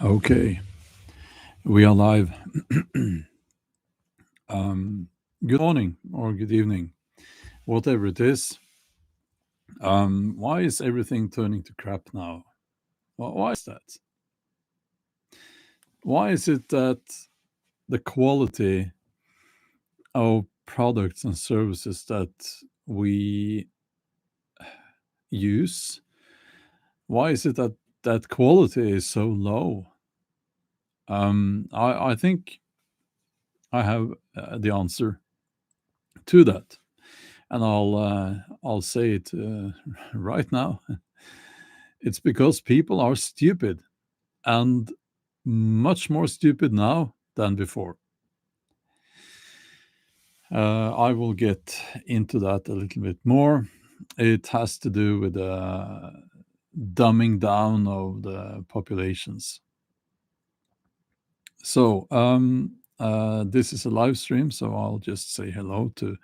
Okay, we are live. um, Good morning or good evening, whatever it is. Why is everything turning to crap now? Why is that? Why is it that the quality of products and services that we use, why is it that that quality is so low? I think I have the answer to that, and I'll say it right now. It's because people are stupid, and much more stupid now than before. I will get into that a little bit more. It has to do with the dumbing down of the populations. So, this is a live stream, so I'll just say hello to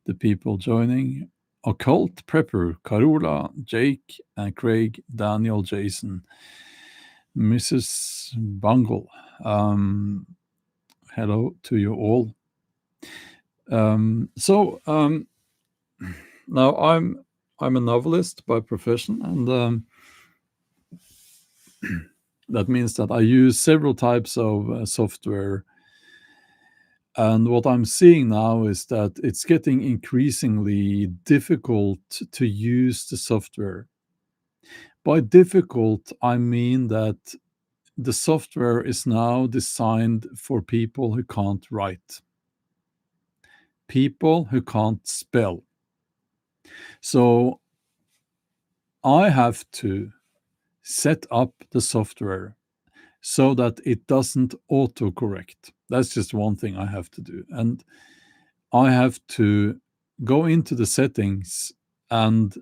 the people joining. Occult Prepper, Carola, Jake, and Craig, Daniel, Jason, Mrs. Bungle. Hello to you all. So now I'm a novelist by profession, and that means that I use several types of software. And what I'm seeing now is that it's getting increasingly difficult to use the software. By difficult, I mean that the software is now designed for people who can't write, people who can't spell. So I have to set up the software so that it doesn't autocorrect. That's just one thing I have to do. And I have to go into the settings and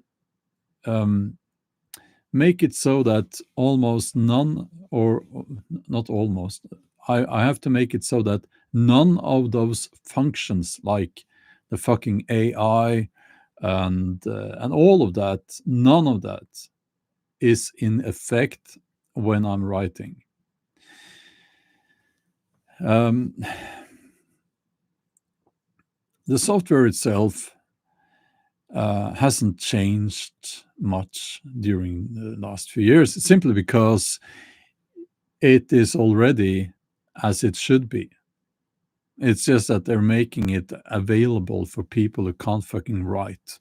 make it so that almost none, or not almost, I have to make it so that none of those functions, like the fucking AI and all of that, none of that is in effect when I'm writing. The software itself hasn't changed much during the last few years, simply because it is already as it should be. It's just that they're making it available for people who can't fucking write.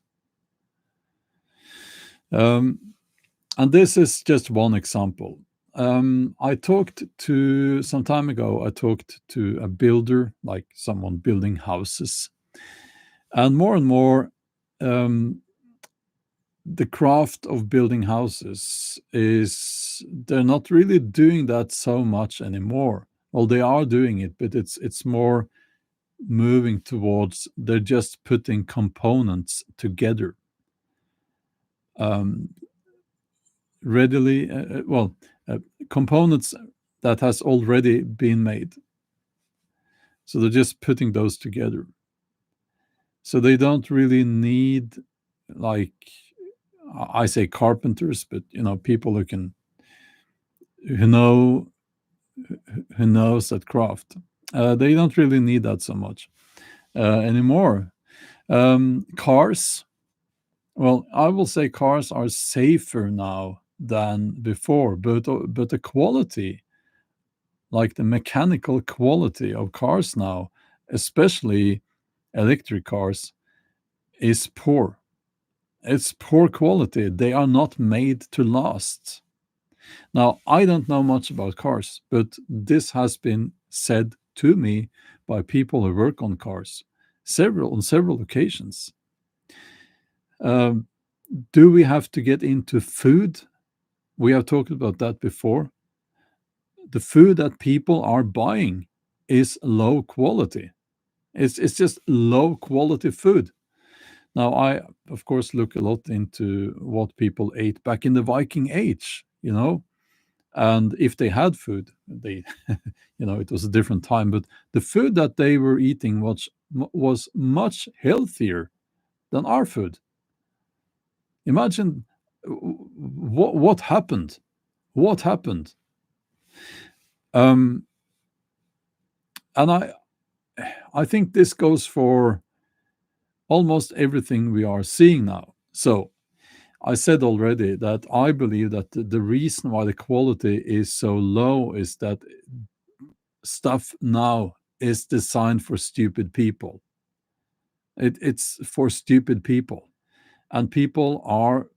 And this is just one example. Some time ago, I talked to a builder, like someone building houses. And more, um, the craft of building houses they're not really doing that so much anymore. Well, they are doing it, but it's more moving towards they're just putting components together. Um, readily, components that has already been made. So they're just putting those together. So they don't really need, like, I say carpenters, but people who know who knows that craft. They don't really need that so much anymore. Cars. Well, I will say cars are safer now than before, but the quality, like the mechanical quality of cars now, especially electric cars, is poor. It's poor quality. They are not made to last. Now, I don't know much about cars, but this has been said to me by people who work on cars on several occasions. Um, do we have to get into food? We have talked about that before. The food that people are buying is low quality. It's just low quality food. Now, I, of course, look a lot into what people ate back in the Viking Age, and if they had food, it was a different time, but the food that they were eating was much healthier than our food. Imagine what happened. What happened? Um, and I think this goes for almost everything we are seeing now. So I said already that I believe that the reason why the quality is so low is that stuff now is designed for stupid people. It's for stupid people, and people are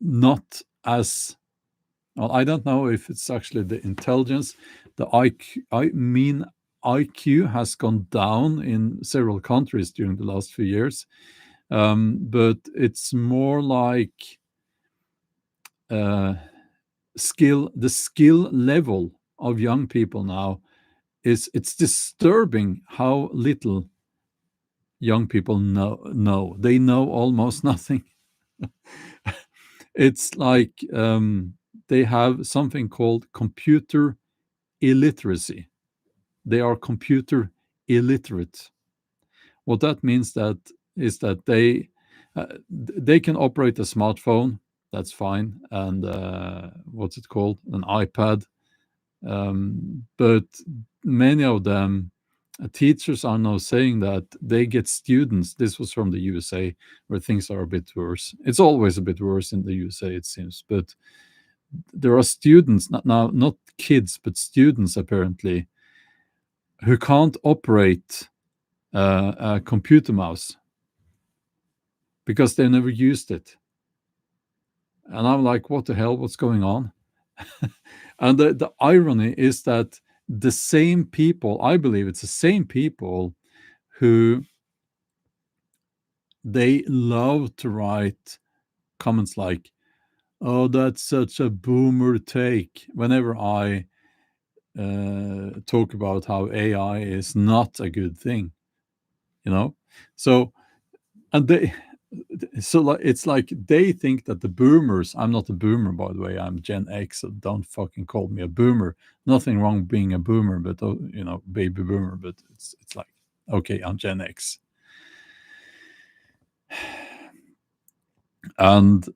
not as well. I don't know if it's actually the intelligence, the IQ. I mean, IQ has gone down in several countries during the last few years, but it's more like uh, skill. The skill level of young people now is it's disturbing how little young people know. They know almost nothing. It's like they have something called computer illiteracy. They are computer illiterate. What that means that is that they can operate a smartphone. That's fine, and what's it called? An iPad. But many of them, teachers are now saying that they get students. This was from the USA, where things are a bit worse. It's always a bit worse in the USA, it seems. But there are students now, not kids, but students apparently, who can't operate a computer mouse because they never used it. And I'm like, what the hell? What's going on? And the irony is that the same people, I believe it's the same people who they love to write comments like, oh, that's such a boomer take, whenever I talk about how AI is not a good thing, you know? So, and they, so like it's like they think that the boomers, I'm not a boomer, by the way, I'm Gen X, so don't fucking call me a boomer. Nothing wrong being a boomer, but baby boomer, but it's like, okay, I'm Gen X. And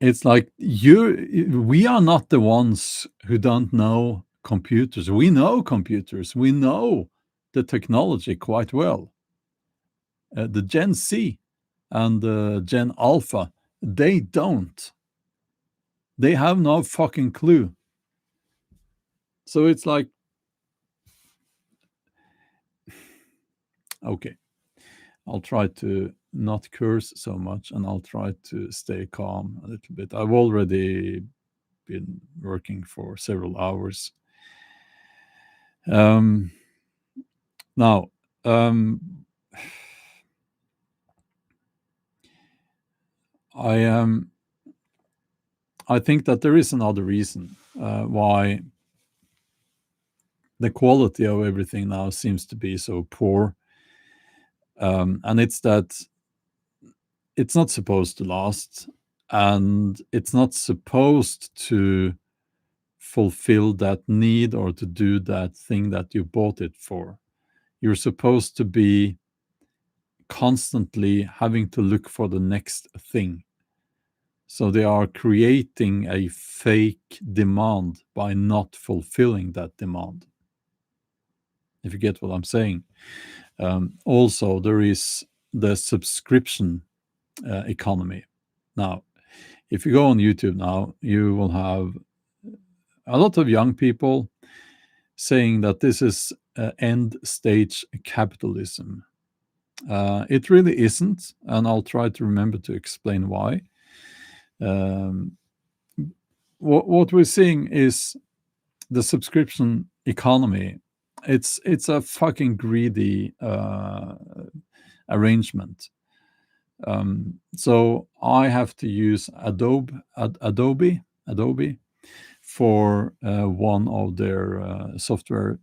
it's like we are not the ones who don't know computers. We know computers, we know the technology quite well. The Gen Z and the Gen Alpha, they don't. They have no fucking clue. So it's like, okay, I'll try to not curse so much and I'll try to stay calm a little bit. I've already been working for several hours. Now, um, I I think that there is another reason why the quality of everything now seems to be so poor, and it's that it's not supposed to last, and it's not supposed to fulfill that need or to do that thing that you bought it for. You're supposed to be constantly having to look for the next thing. So they are creating a fake demand by not fulfilling that demand. If you get what I'm saying. Also, there is the subscription economy. Now, if you go on YouTube now, you will have a lot of young people saying that this is end stage capitalism. It really isn't, and I'll try to remember to explain why. Um, what we're seeing is the subscription economy. It's a fucking greedy arrangement. So I have to use Adobe for one of their software,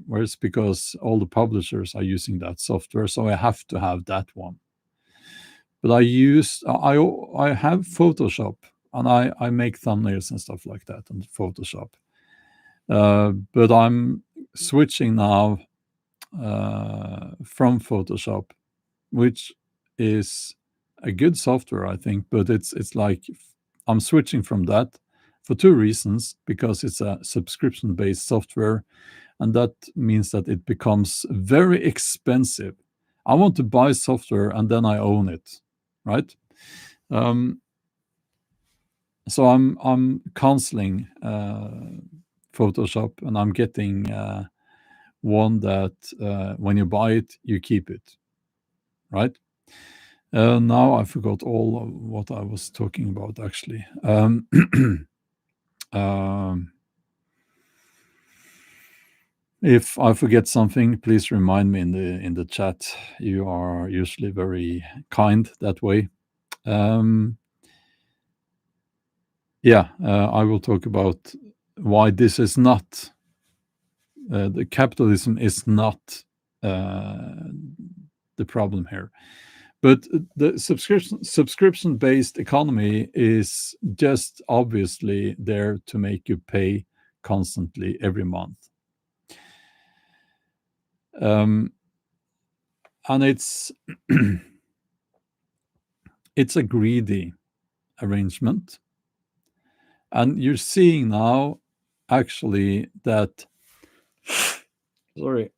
whereas because all the publishers are using that software, so I have to have that one. But I have Photoshop, and I make thumbnails and stuff like that on Photoshop. But I'm switching now from Photoshop, which is a good software, I think, but it's like I'm switching from that for two reasons: because it's a subscription-based software, and that means that it becomes very expensive. I want to buy software and then I own it, right? Um, so I'm canceling Photoshop, and I'm getting one that when you buy it, you keep it, right? Now I forgot all of what I was talking about actually. Um, if I forget something, please remind me in the chat. You are usually very kind that way. Um, yeah, I will talk about why this is not the capitalism is not the problem here. But the subscription based economy is just obviously there to make you pay constantly every month. And it's a greedy arrangement. And you're seeing now actually that, sorry,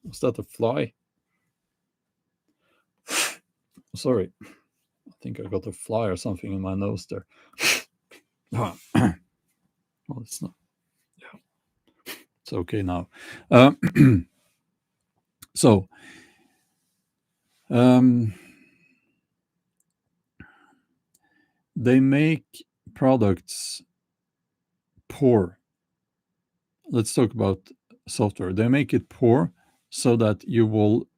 was that a fly? Sorry, I think I got a fly or something in my nose there. Well, it's not. Yeah, it's okay now. So, they make products poor. Let's talk about software. They make it poor so that you will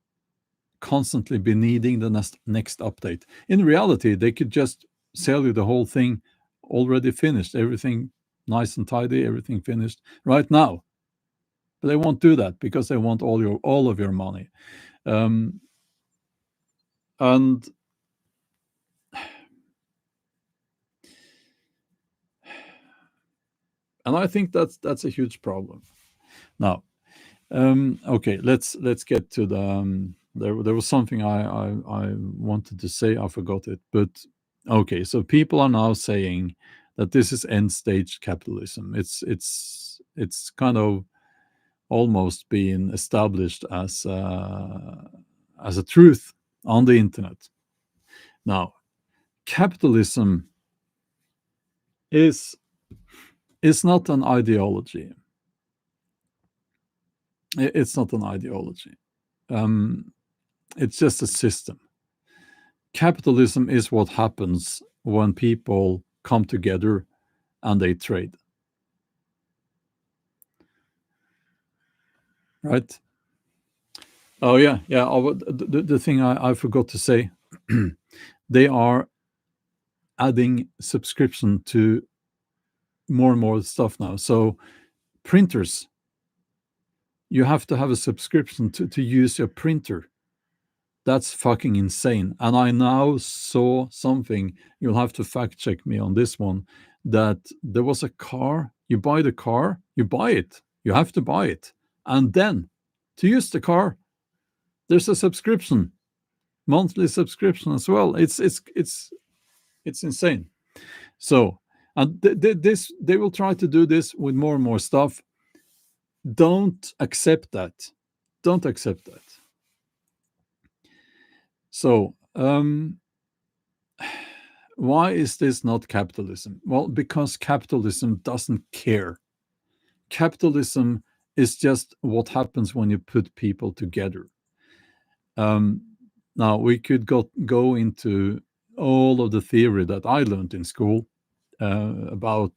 constantly be needing the next update. In reality, they could just sell you the whole thing already finished, everything nice and tidy, everything finished right now. But they won't do that because they want all of your money. Um, and and I think that's a huge problem. Now, okay, let's get to the. There was something I wanted to say. I forgot it, but okay. So people are now saying that this is end stage capitalism. It's kind of almost being established as a truth on the internet. Now, capitalism is not an ideology. It's not an ideology. It's just a system. Capitalism is what happens when people come together and they trade. Right? Oh yeah, yeah. The thing I forgot to say, they are adding subscription to more and more stuff now. So printers, you have to have a subscription to use your printer. That's fucking insane. And I now saw something, you'll have to fact check me on this one, that there was a car, you buy the car, you buy it, you have to buy it. And then to use the car, there's a subscription, monthly subscription as well. It's insane. So, and they will try to do this with more and more stuff. Don't accept that. Don't accept that. So, why is this not capitalism? Well, because capitalism doesn't care. Capitalism is just what happens when you put people together. Now, we could go into all of the theory that I learned in school about,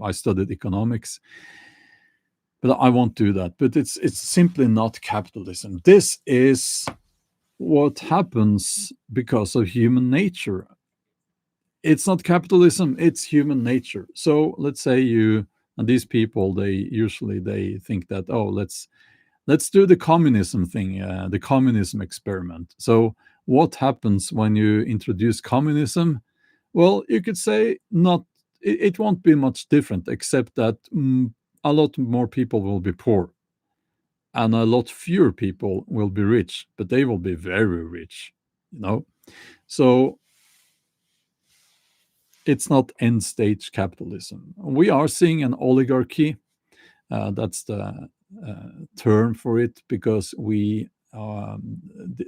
I studied economics, but I won't do that. But it's simply not capitalism. This is what happens because of human nature. It's not capitalism, it's human nature. So let's say and these people, they think that, oh, let's do the communism thing, the communism experiment. So what happens when you introduce communism? Well, you could say not. It won't be much different, except that a lot more people will be poor, and a lot fewer people will be rich, but they will be very rich. So it's not end stage capitalism. We are seeing an oligarchy. That's the term for it, because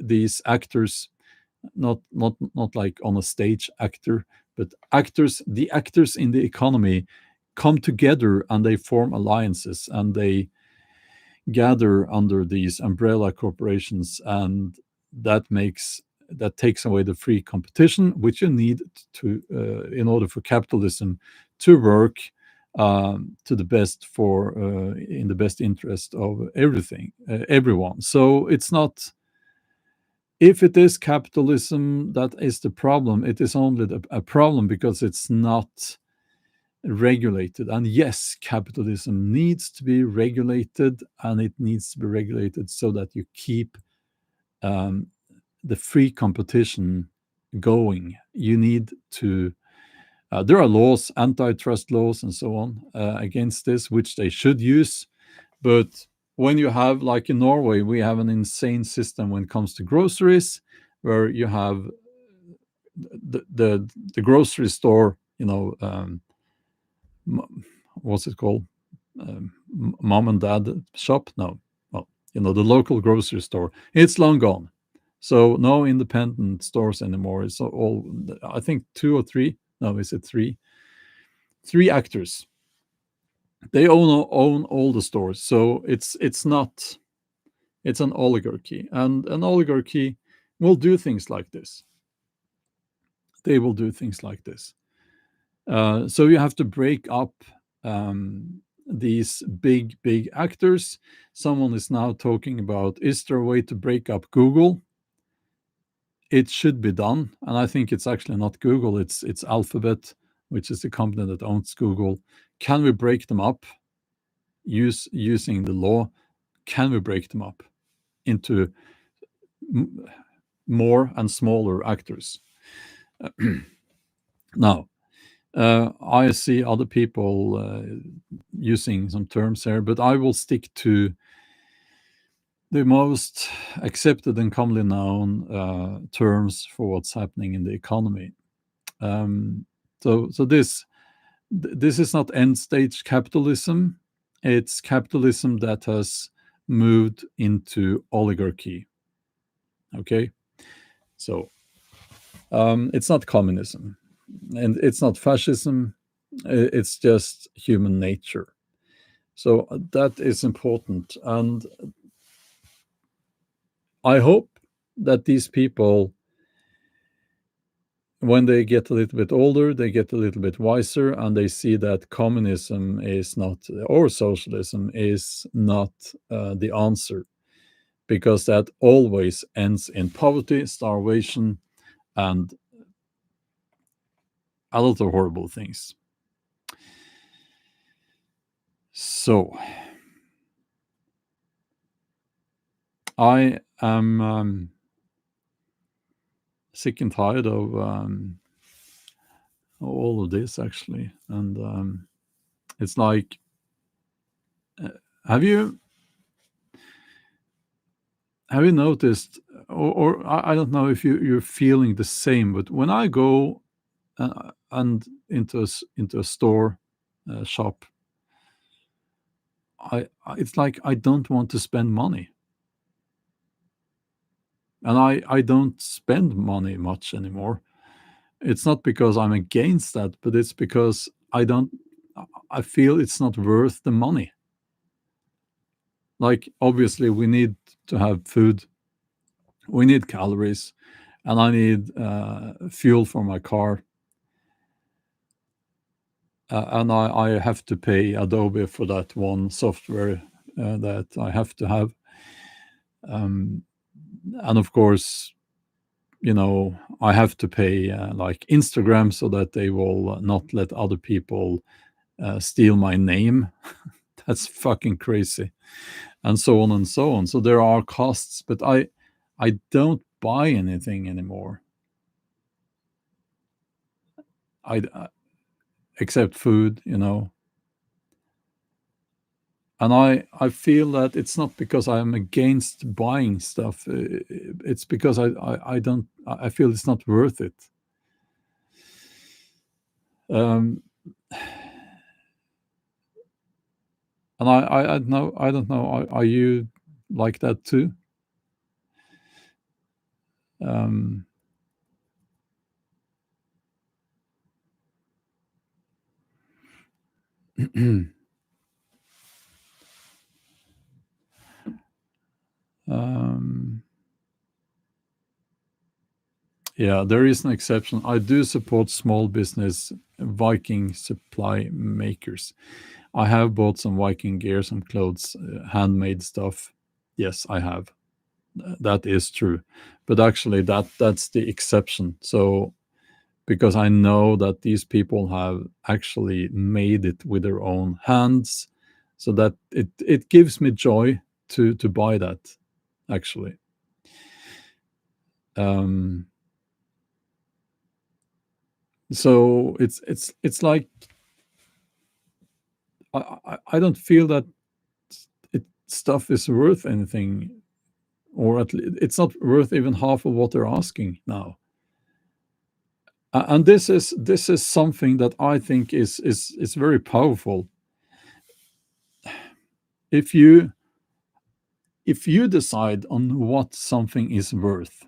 these actors, not like on a stage actor, but the actors in the economy come together and they form alliances and they gather under these umbrella corporations, and that takes away the free competition which you need to in order for capitalism to work to the best for in the best interest of everyone. So it's not, if it is capitalism that is the problem, it is only a problem because it's not regulated. And yes, capitalism needs to be regulated, and it needs to be regulated so that you keep um, the free competition going. You need to, there are laws, antitrust laws, and so on against this, which they should use. But when you have, like in Norway, we have an insane system when it comes to groceries, where you have the grocery store, what's it called? Mom and dad shop? No. Well, the local grocery store. It's long gone. So no independent stores anymore. It's all, I think, two or three. No, is it three? Three actors. They own all the stores. So it's not. It's an oligarchy, and an oligarchy will do things like this. They will do things like this. So you have to break up these big actors. Someone is now talking about, is there a way to break up Google? It should be done, and I think it's actually not Google. It's Alphabet, which is the company that owns Google. Can we break them up? Using the law, can we break them up into more and smaller actors? Now, I see other people using some terms here, but I will stick to the most accepted and commonly known terms for what's happening in the economy. So this is not end stage capitalism. It's capitalism that has moved into oligarchy. Okay, so it's not communism, and it's not fascism. It's just human nature. So that is important, and I hope that these people, when they get a little bit older, they get a little bit wiser, and they see that communism is not, or socialism is not the answer, because that always ends in poverty, starvation, and a lot of horrible things. So I am sick and tired of all of this, actually, and it's like, have you noticed, or I don't know if you're feeling the same, but when I go and into a store, shop, it's like I don't want to spend money, and I don't spend money much anymore. It's not because I'm against that, but it's because I feel it's not worth the money. Like, obviously, we need to have food, we need calories, and I need fuel for my car. And I have to pay Adobe for that one software that I have to have. And of course, I have to pay like Instagram, so that they will not let other people steal my name. That's fucking crazy. And so on and so on. So there are costs, but I don't buy anything anymore. I except food, And I feel that it's not because I'm against buying stuff. It's because I don't, I feel it's not worth it. Um, and I don't know. Are you like that too? Um, um, yeah, there is an exception. I do support small business Viking supply makers. I have bought some Viking gear, some clothes, handmade stuff. Yes, I have. That is true. But actually, that's the exception. So because I know that these people have actually made it with their own hands, so that it gives me joy to buy that. Actually, um, so it's like I don't feel that stuff is worth anything, or at least it's not worth even half of what they're asking now. And this is something that I think is very powerful. If you decide on what something is worth,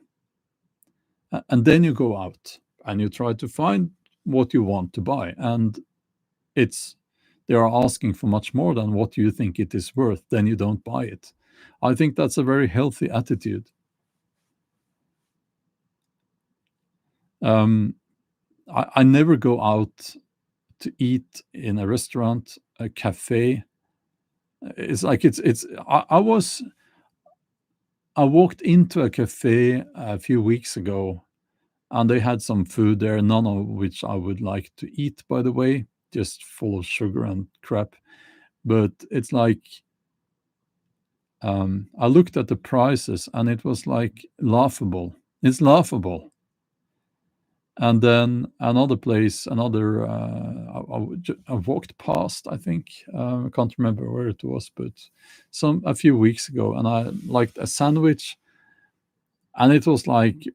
and then you go out and you try to find what you want to buy, and it's they are asking for much more than what you think it is worth, then you don't buy it. I think that's a very healthy attitude. um, I never go out to eat in a restaurant, a cafe. It's like I walked into a cafe a few weeks ago, and they had some food there, none of which I would like to eat, by the way, just full of sugar and crap. But it's like, I looked at the prices and it was like laughable. It's laughable. And then another place, I walked past, I think, I can't remember where it was, but a few weeks ago, and I liked a sandwich, and it was like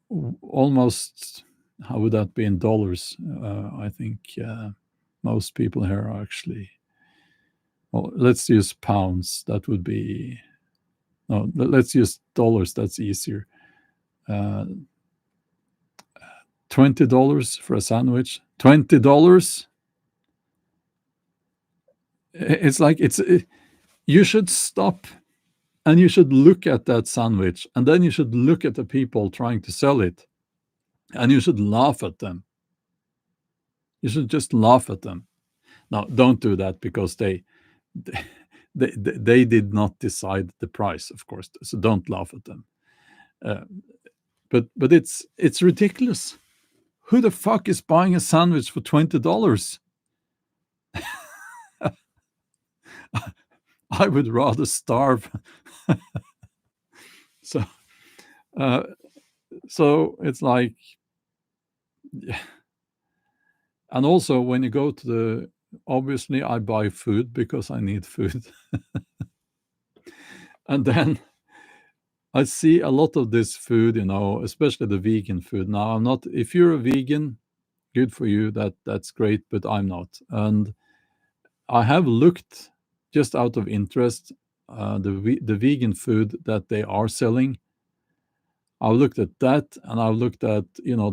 almost, how would that be in dollars? I think most people here are actually, well, let's use pounds. That would be, no, let's use dollars. That's easier. Uh, $20 for a sandwich. $20. It's like you should stop and you should look at that sandwich, and then you should look at the people trying to sell it, and you should laugh at them. You should just laugh at them. Now, don't do that, because they did not decide the price, of course. So don't laugh at them. Uh, but it's ridiculous. Who the fuck is buying a sandwich for $20? I would rather starve. So uh, so it's like, and also when you go to the, obviously I buy food because I need food, and then I see a lot of this food, especially the vegan food. Now, I'm not. If you're a vegan, good for you. That's great, but I'm not. And I have looked, just out of interest, the vegan food that they are selling. I've looked at that, and I've looked at uh,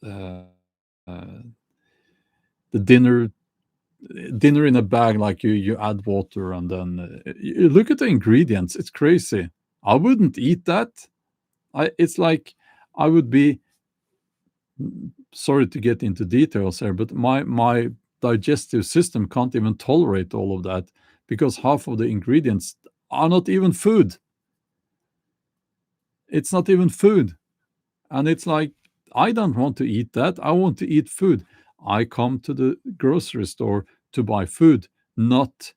uh, the dinner in a bag, like you add water, and then you look at the ingredients. It's crazy. I wouldn't eat that. It's like I would be, sorry to get into details here, but my digestive system can't even tolerate all of that, because half of the ingredients are not even food. It's not even food. And it's like, I don't want to eat that. I want to eat food. I come to the grocery store to buy food, not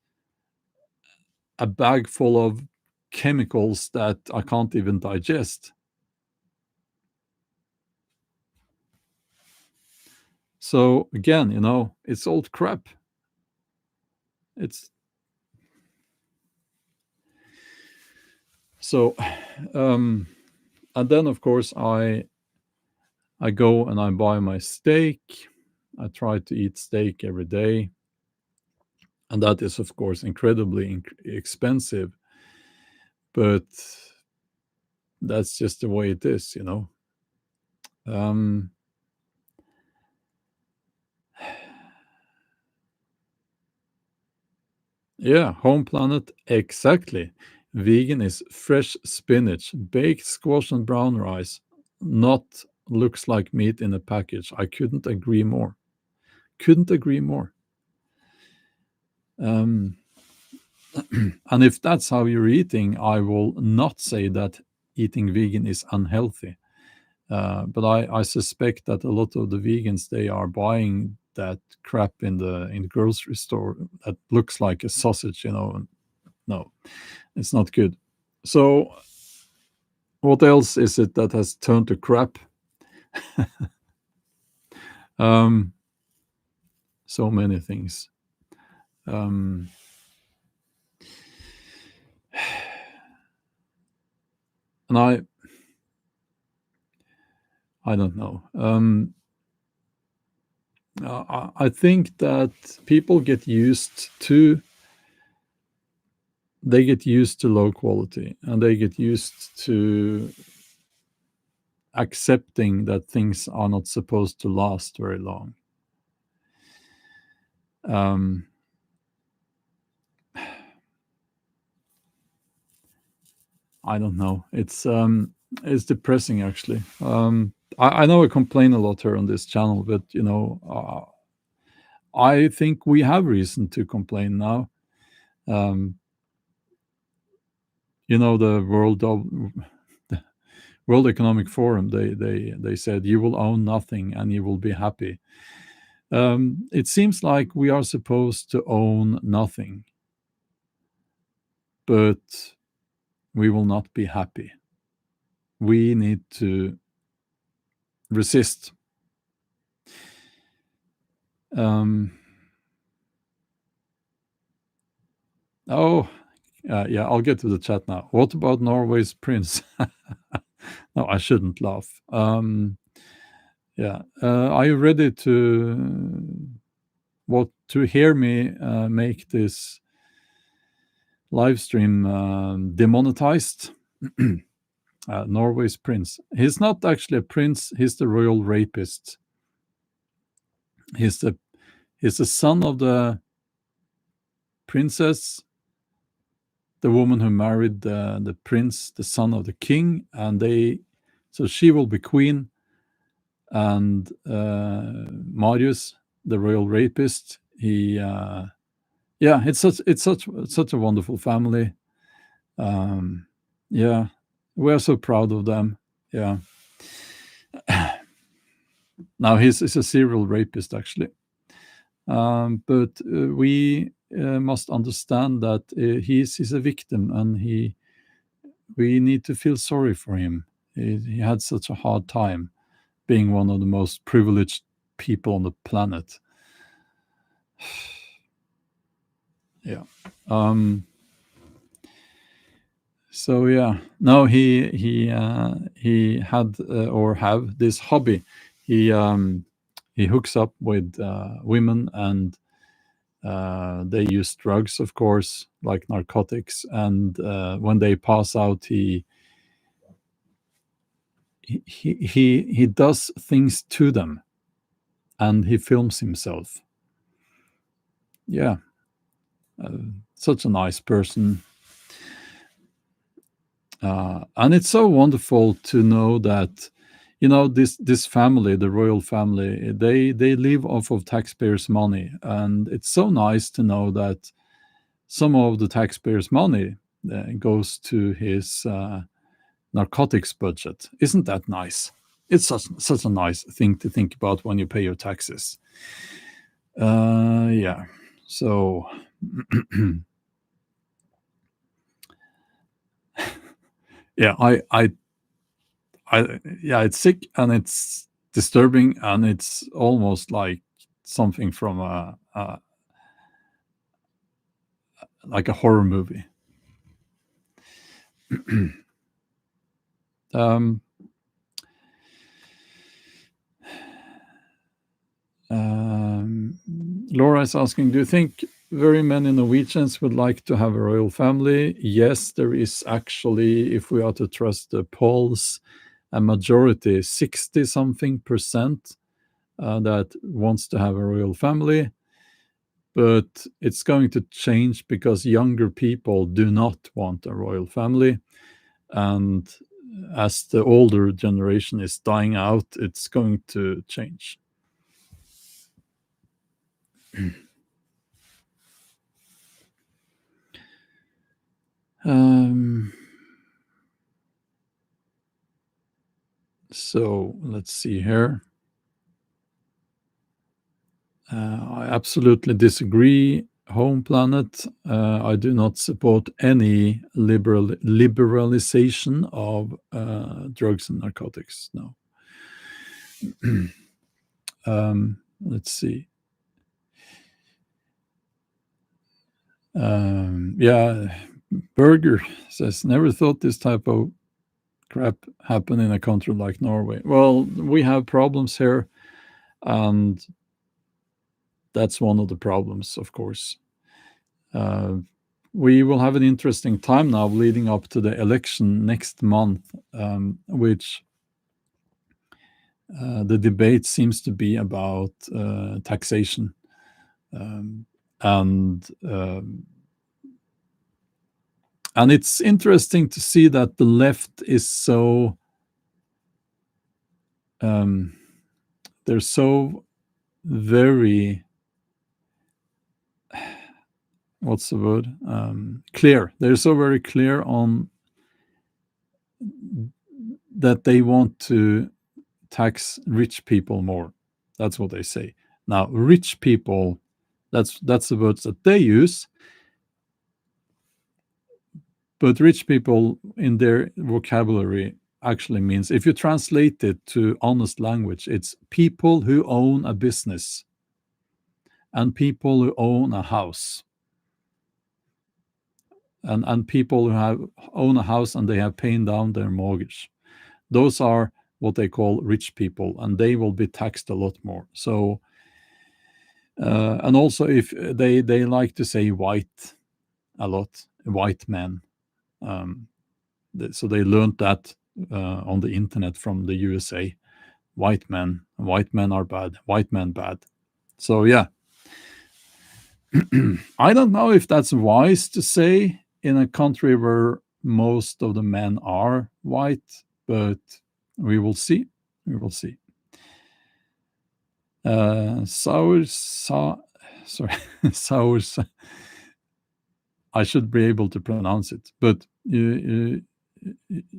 a bag full of chemicals that I can't even digest. So again, it's old crap. It's so, and then of course, I go and I buy my steak. I try to eat steak every day, and that is, of course, incredibly expensive, but that's just the way it is, you know. Um, yeah, home planet, exactly. Vegan is fresh spinach, baked squash, and brown rice. Not looks like meat in a package. I couldn't agree more. Couldn't agree more. Um, and if that's how you're eating, I will not say that eating vegan is unhealthy. But I suspect that a lot of the vegans, they are buying that crap in the grocery store that looks like a sausage, you know. And no, it's not good. So what else is it that has turned to crap? Um, so many things. Um, and I don't know. I think that people get used to low quality, and they get used to accepting that things are not supposed to last very long. Um, I don't know. It's depressing actually. I know I complain a lot here on this channel, but you know, I think we have reason to complain now. Um, you know, the World Economic Forum, they said you will own nothing and you will be happy. It seems like we are supposed to own nothing, but we will not be happy. We need to resist. Um, oh, yeah, I'll get to the chat now. What about Norway's prince? No, I shouldn't laugh. Yeah, are you ready to hear me make this live stream demonetized? Norway's prince. He's not actually a prince. He's the royal rapist. He's the he's the son of the princess, the woman who married the prince, the son of the king, and so she will be queen, and Marius, the royal rapist, yeah, it's such a wonderful family. Yeah, we're so proud of them. Yeah, now he's a serial rapist actually, but we must understand that he's a victim, and we need to feel sorry for him. He had such a hard time being one of the most privileged people on the planet. Yeah. So yeah, no, he had or have this hobby. He hooks up with women, and they use drugs, of course, like narcotics. And when they pass out, he does things to them, and he films himself. Yeah, such a nice person. And it's so wonderful to know that, you know, this family, the royal family, they live off of taxpayers' money, and it's so nice to know that some of the taxpayers' money goes to his narcotics budget. Isn't that nice? It's such a nice thing to think about when you pay your taxes. Yeah. So yeah, yeah, it's sick and it's disturbing, and it's almost like something from like a horror movie. um, Laura is asking, do you think very many Norwegians would like to have a royal family? Yes, there is actually, if we are to trust the polls, a majority, 60 something percent, that wants to have a royal family. But it's going to change because younger people do not want a royal family. And as the older generation is dying out, it's going to change. So let's see here. I absolutely disagree, Home Planet. I do not support any liberalization of drugs and narcotics. No. Let's see. Yeah, Burger says, never thought this type of crap happened in a country like Norway. Well, we have problems here, and that's one of the problems, of course. We will have an interesting time now leading up to the election next month, which the debate seems to be about taxation. And it's interesting to see that the left is so they're so very, what's the word, clear. They're so very clear on that they want to tax rich people more. That's what they say. Now, rich people, that's the words that they use. But rich people in their vocabulary actually means, if you translate it to honest language, it's people who own a business and people who own a house. And people who own a house and they have paid down their mortgage. Those are what they call rich people, and they will be taxed a lot more. So, and also if they like to say white a lot, white men. So they learned that on the internet from the USA. White men are bad. White men bad. So yeah, I don't know if that's wise to say in a country where most of the men are white, but we will see. We will see. Sorry, sours. I should be able to pronounce it, but you're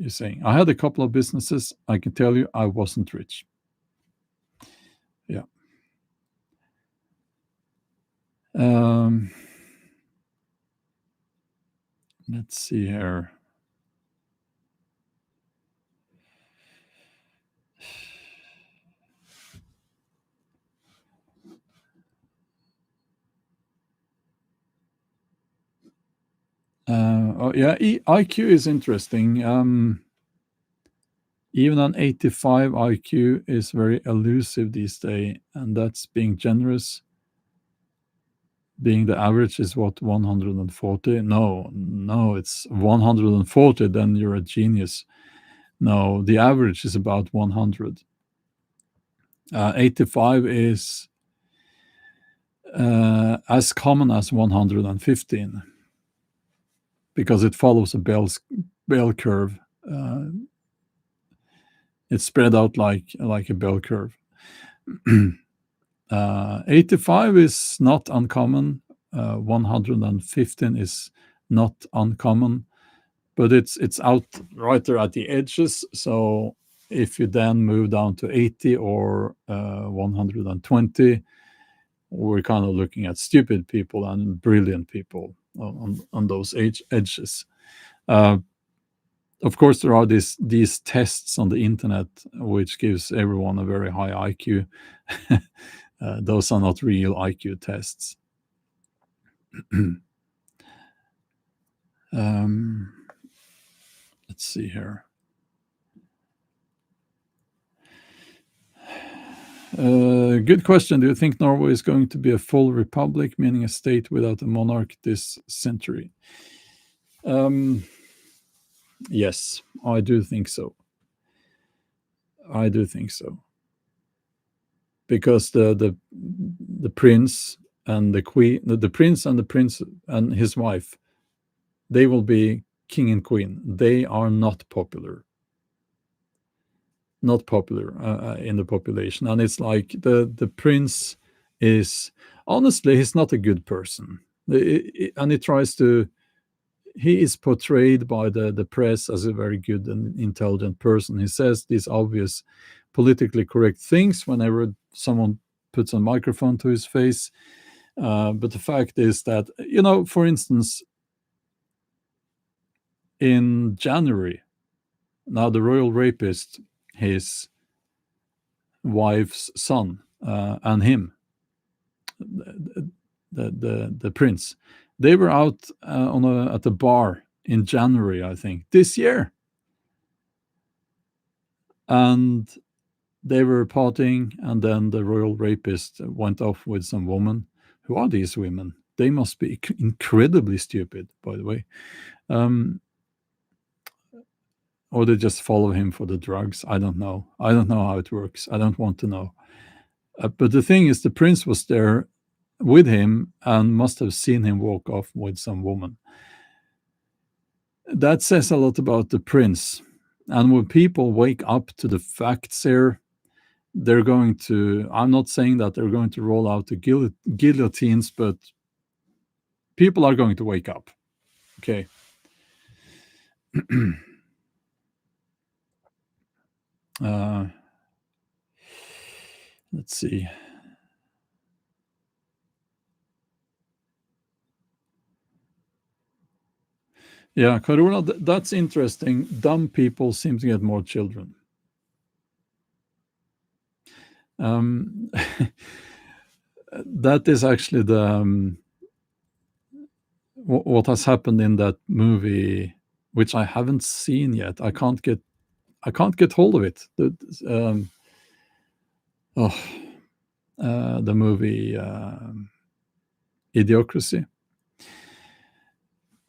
saying I had a couple of businesses. I can tell you, I wasn't rich. Yeah. Let's see here. Oh yeah, IQ is interesting. Even an 85 IQ is very elusive these days, and that's being generous. Being the average is what, 140? No, it's 140. Then you're a genius. No, the average is about 100. 85 is as common as 115 because it follows a bell curve. It's spread out like a bell curve. 85 is not uncommon. 115 is not uncommon, but it's out right there at the edges. So if you then move down to 80 or 120, we're kind of looking at stupid people and brilliant people on those edges. Of course, there are these tests on the internet which gives everyone a very high IQ. Those are not real IQ tests. Let's see here. Good question. Do you think Norway is going to be a full republic, meaning a state without a monarch this century? Yes, I do think so. I do think so. Because the prince and the queen, the prince and the prince and his wife, they will be king and queen. They are not popular, in the population, and it's like the prince is, honestly, he's not a good person. And he is portrayed by the press as a very good and intelligent person. He says these obvious politically correct things whenever someone puts a microphone to his face. But the fact is that, for instance, in January, now the royal rapist, his wife's son, and him, the prince, they were out at a bar in January, I think, this year, and they were partying, and then the royal rapist went off with some woman. Who are these women? They must be incredibly stupid, by the way. Or they just follow him for the drugs. I don't know. I don't know how it works. I don't want to know. But the thing is, the prince was there with him and must have seen him walk off with some woman. That says a lot about the prince. And when people wake up to the facts here, they're going to, I'm not saying that they're going to roll out the guillotines, but people are going to wake up. Okay. Let's see. Yeah, Corona, that's interesting. Dumb people seem to get more children. That is actually what has happened in that movie, which I haven't seen yet. I can't get hold of it. The movie Idiocracy.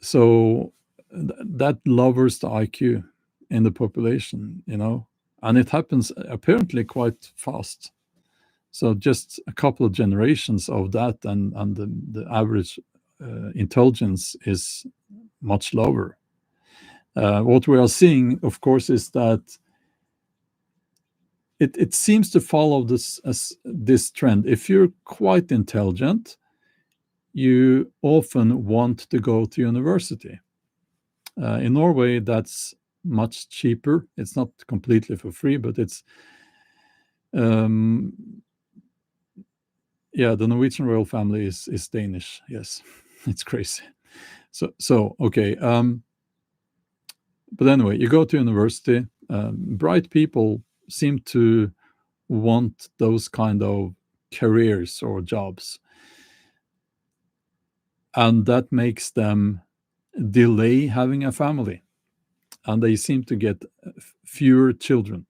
So that lowers the IQ in the population, and it happens apparently quite fast. So just a couple of generations of that, and the average intelligence is much lower. What we are seeing, of course, is that it seems to follow this trend. If you're quite intelligent, you often want to go to university. In Norway, that's much cheaper. It's not completely for free, but it's yeah, the Norwegian royal family is Danish. Yes, it's crazy. So okay. But anyway, you go to university. Bright people seem to want those kind of careers or jobs, and that makes them delay having a family, and they seem to get fewer children.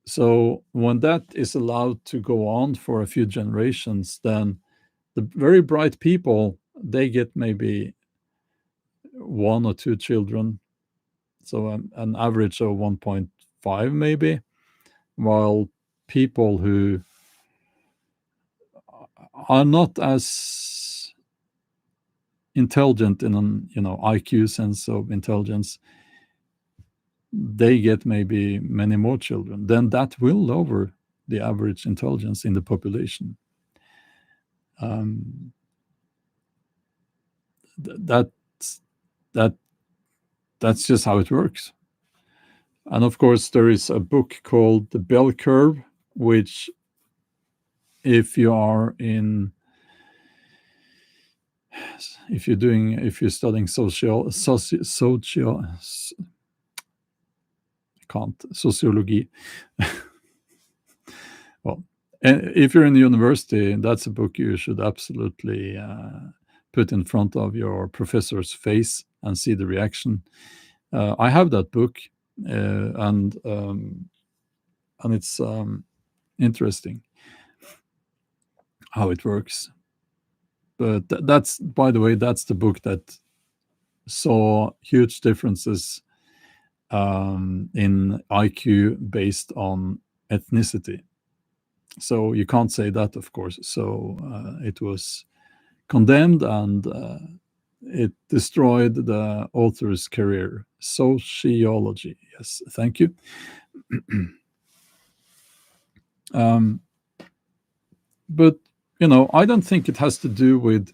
So when that is allowed to go on for a few generations, then the very bright people, they get maybe one or two children, so an average of 1.5 maybe, while people who are not as intelligent in an IQ sense of intelligence, they get maybe many more children. Then that will lower the average intelligence in the population. That's just how it works. And of course, there is a book called The Bell Curve, which, if you're studying sociology. Well, and if you're in the university, that's a book you should absolutely put in front of your professor's face and see the reaction. I have that book, and it's Interesting how it works. But that's, by the way, that's the book that saw huge differences in IQ based on ethnicity. So you can't say that, of course. So it was condemned, and it destroyed the author's career. Sociology. Yes, thank you. But I don't think it has to do with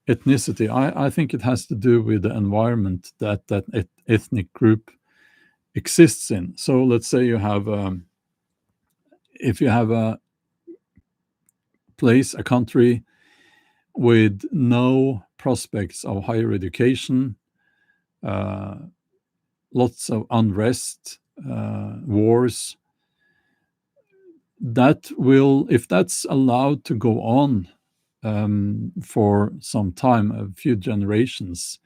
ethnicity. I think it has to do with the environment that ethnic group exists in. So let's say if you have a place, a country with no prospects of higher education, lots of unrest, wars, that will, if that's allowed to go on for some time, a few generations,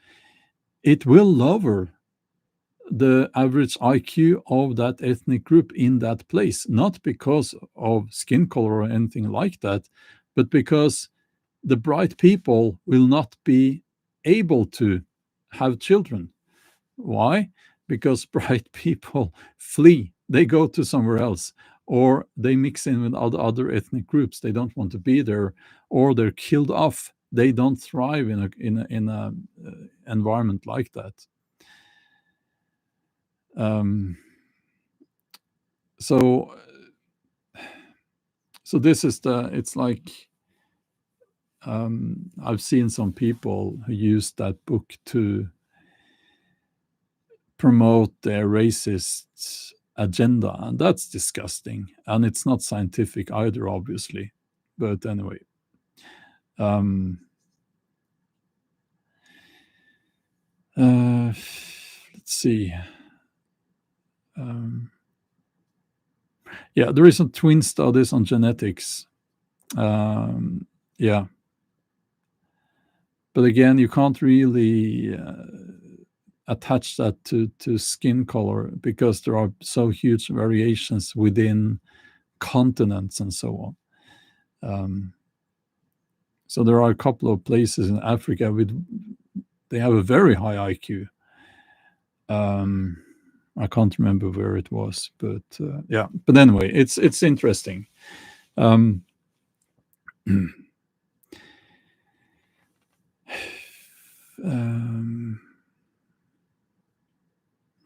it will lower the average IQ of that ethnic group in that place, not because of skin color or anything like that, but because the bright people will not be able to have children. Why? Because bright people flee, they go to somewhere else, or they mix in with other ethnic groups. They don't want to be there, or they're killed off. They don't thrive in a environment like that. So this is it's like, I've seen some people who use that book to promote their racist agenda, and that's disgusting, and it's not scientific either, obviously. But anyway, let's see. Yeah, there is some twin studies on genetics. Yeah, but again, you can't really attach that to skin color, because there are so huge variations within continents and so on. So there are a couple of places in Africa they have a very high IQ. I can't remember where it was, but yeah. But anyway, it's interesting.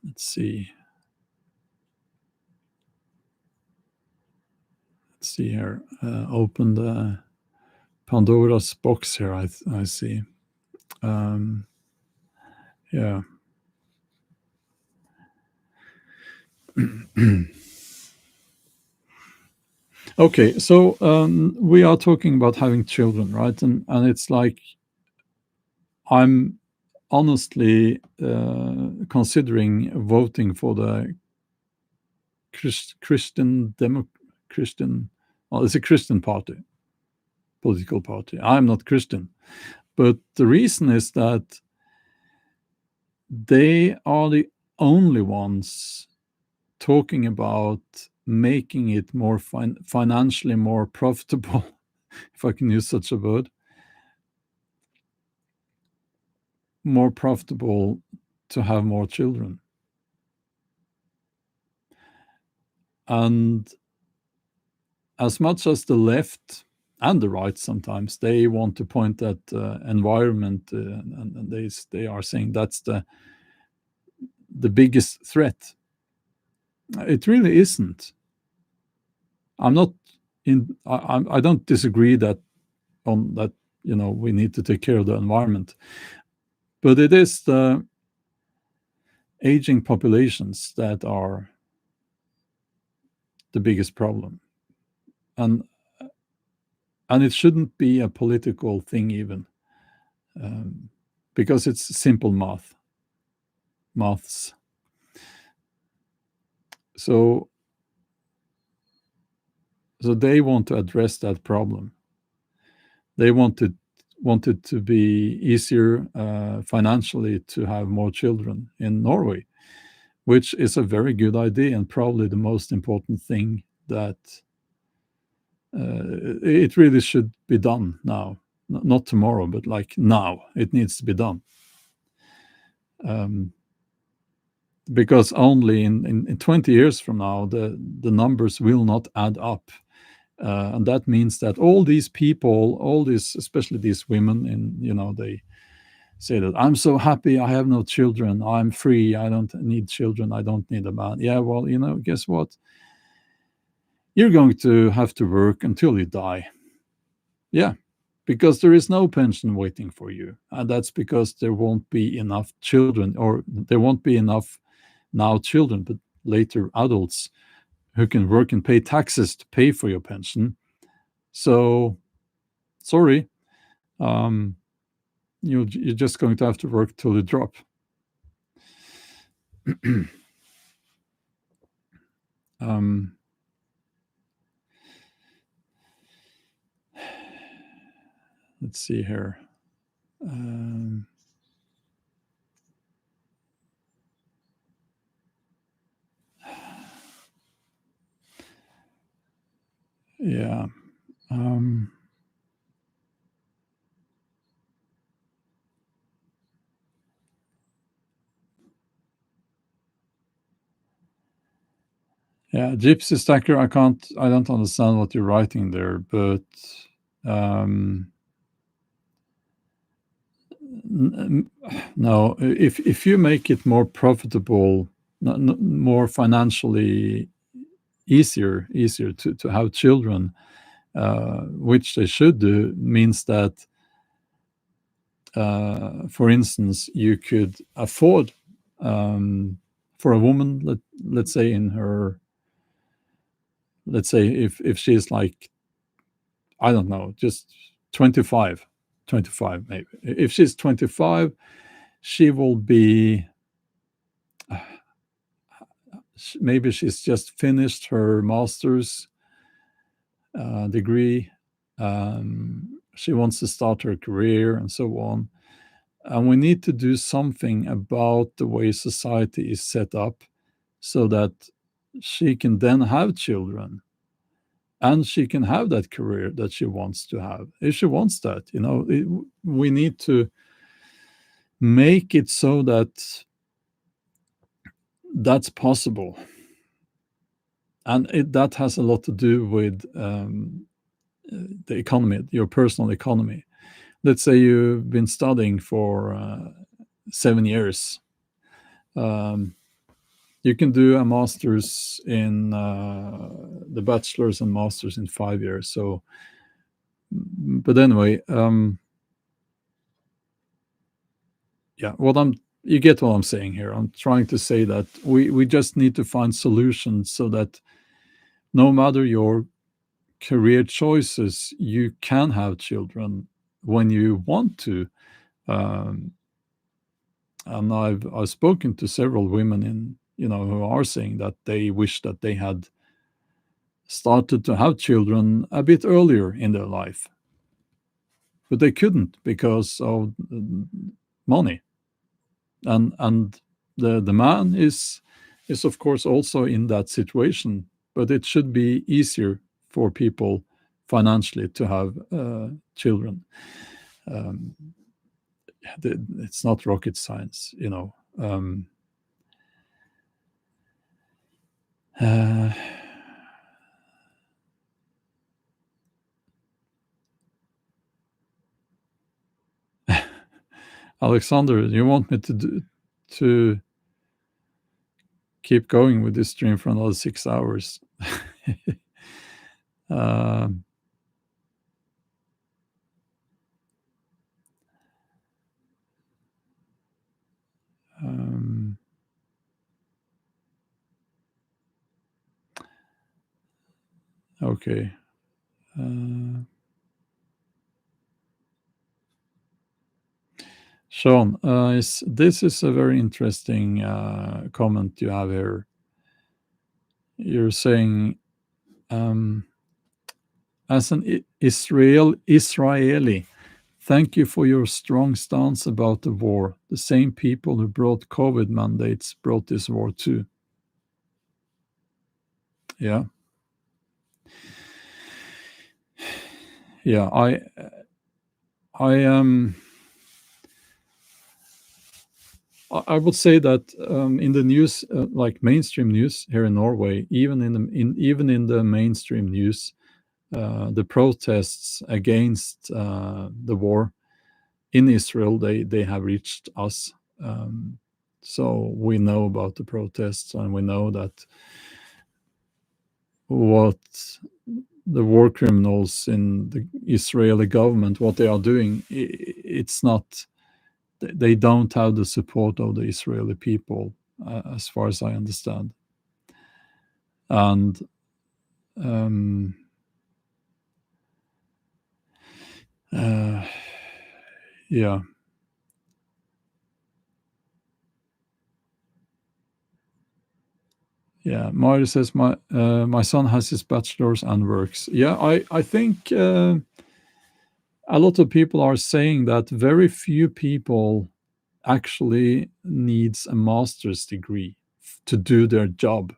Let's see. Let's see here. Open the Pandora's box here. I see. Yeah. Okay, so we are talking about having children, right? And it's like, I'm honestly considering voting for the Christian well, it's a Christian party, political party. I'm not Christian, but the reason is that they are the only ones talking about making it more financially more profitable, if I can use such a word, more profitable to have more children. And as much as the left and the right sometimes, they want to point at environment, and they are saying that's the biggest threat. It really isn't. I'm not in. I don't disagree that on that. We need to take care of the environment, but it is the aging populations that are the biggest problem, and it shouldn't be a political thing even, because it's simple maths. So they want to address that problem. They want it to be easier financially to have more children in Norway, which is a very good idea, and probably the most important thing that It really should be done now, not tomorrow, but like now. It needs to be done. Because only in 20 years from now, the numbers will not add up. And that means that all these people, all these, especially these women, they say that I'm so happy, I have no children, I'm free, I don't need children, I don't need a man. Yeah, well, guess what? You're going to have to work until you die. Yeah, because there is no pension waiting for you. And that's because there won't be enough children, or there won't be enough now children, but later adults who can work and pay taxes to pay for your pension. So, sorry, you're just going to have to work till you drop. Let's see here. Yeah. Yeah, Gypsy Stacker, I don't understand what you're writing there, but no, if you make it more profitable, more financially easier to have children, which they should do, means that, for instance, you could afford, for a woman, let's say if she's like, I don't know, just 25, maybe. If she's 25, she will be, maybe she's just finished her master's degree. She wants to start her career and so on. And we need to do something about the way society is set up so that she can then have children and she can have that career that she wants to have. If she wants that, we need to make it so that that's possible. And that has a lot to do with the economy, your personal economy. Let's say you've been studying for 7 years. You can do a master's in the bachelor's and master's in 5 years. So, but anyway, yeah, you get what I'm saying here. I'm trying to say that we just need to find solutions so that no matter your career choices, you can have children when you want to. And I've spoken to several women who are saying that they wish that they had started to have children a bit earlier in their life, but they couldn't because of money. And the man is of course also in that situation, but it should be easier for people financially to have children. It's not rocket science. Alexander, you want me to keep going with this stream for another 6 hours? Okay. Sean, this is a very interesting comment you have here. You're saying, as an Israeli, thank you for your strong stance about the war. The same people who brought COVID mandates brought this war too. Yeah. yeah, I I would say that in the news, like mainstream news here in Norway, even in the mainstream news, the protests against the war in Israel, they have reached us. Um, so we know about the protests, and we know that what the war criminals in the Israeli government, what they are doing, it's not. They don't have the support of the Israeli people, as far as I understand. And um, uh, yeah, yeah. Mari says my son has his bachelor's and works. Yeah, I think a lot of people are saying that very few people actually needs a master's degree to do their job,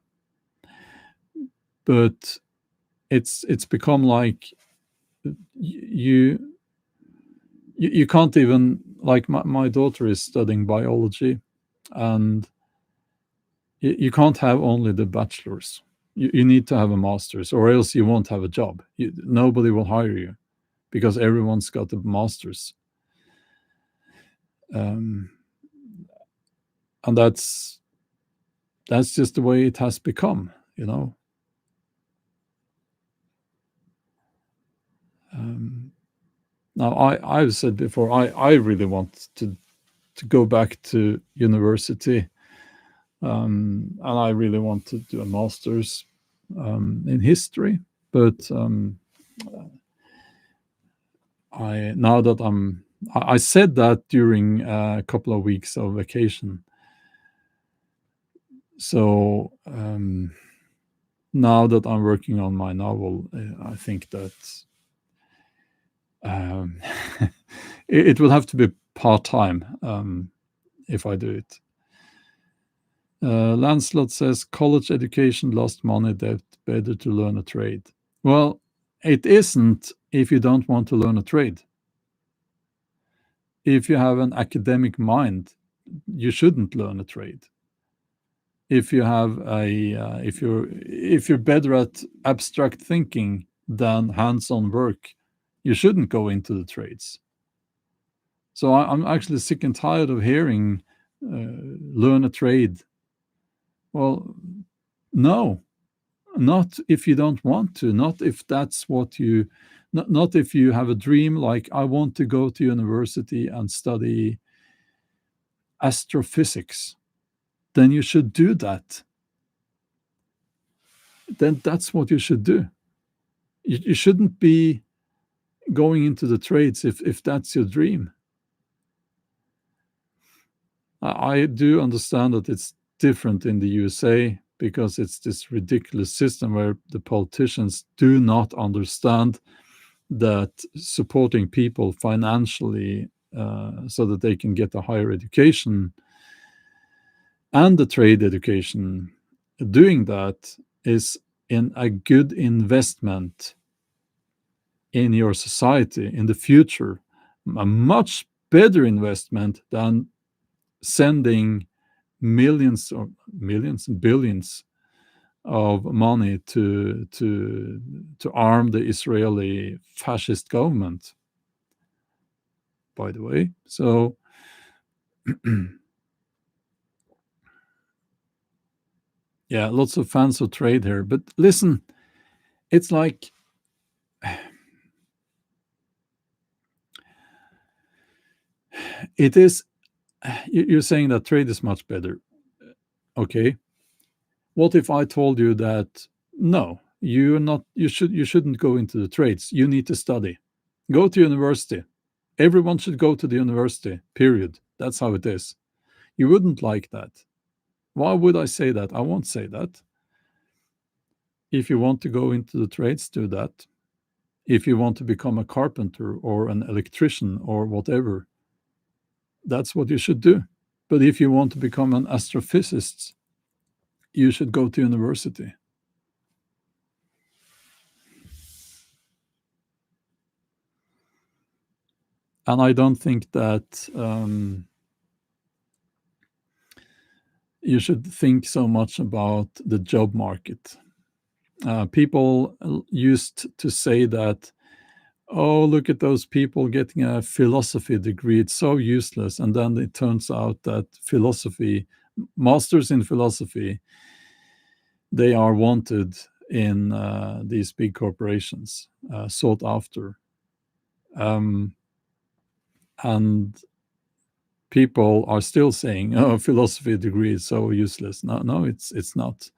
but it's become like you you can't even, like my daughter is studying biology, and you can't have only the bachelor's. You need to have a master's, or else you won't have a job. Nobody will hire you because everyone's got a master's. um, and that's just the way it has become, you know. um, Now I've said before, I really want to go back to university, and I really want to do a master's in history. But I now that I said that during a couple of weeks of vacation. So now that I'm working on my novel, I think that um, it will have to be part time if I do it. Lancelot says college education lost money debt, better to learn a trade. Well, it isn't if you don't want to learn a trade. If you have an academic mind, you shouldn't learn a trade. If you have a if you're better at abstract thinking than hands-on work, you shouldn't go into the trades. So I'm actually sick and tired of hearing learn a trade. Well, no, not if you don't want to, not if that's what you, not if you have a dream like I want to go to university and study astrophysics. Then you should do that. Then that's what you should do. You shouldn't be going into the trades if that's your dream. I do understand that it's different in the USA because it's this ridiculous system where the politicians do not understand that supporting people financially so that they can get a higher education and the trade education, doing that is in a good investment in your society in the future, a much better investment than sending billions of money to arm the Israeli fascist government, by the way. So yeah, lots of fans of trade here. But listen, it's like it is. You're saying that trade is much better. Okay. What if I told you that no, you're not. You shouldn't go into the trades. You need to study. Go to university. Everyone should go to the university. Period. That's how it is. You wouldn't like that. Why would I say that? I won't say that. If you want to go into the trades, do that. If you want to become a carpenter or an electrician or whatever, that's what you should do. But if you want to become an astrophysicist, you should go to university. And I don't think that you should think so much about the job market. People used to say that, oh, look at those people getting a philosophy degree, it's so useless. And then it turns out that masters in philosophy, they are wanted in these big corporations, sought after. Um, and people are still saying, "Oh, philosophy degree is so useless." No, no, it's not.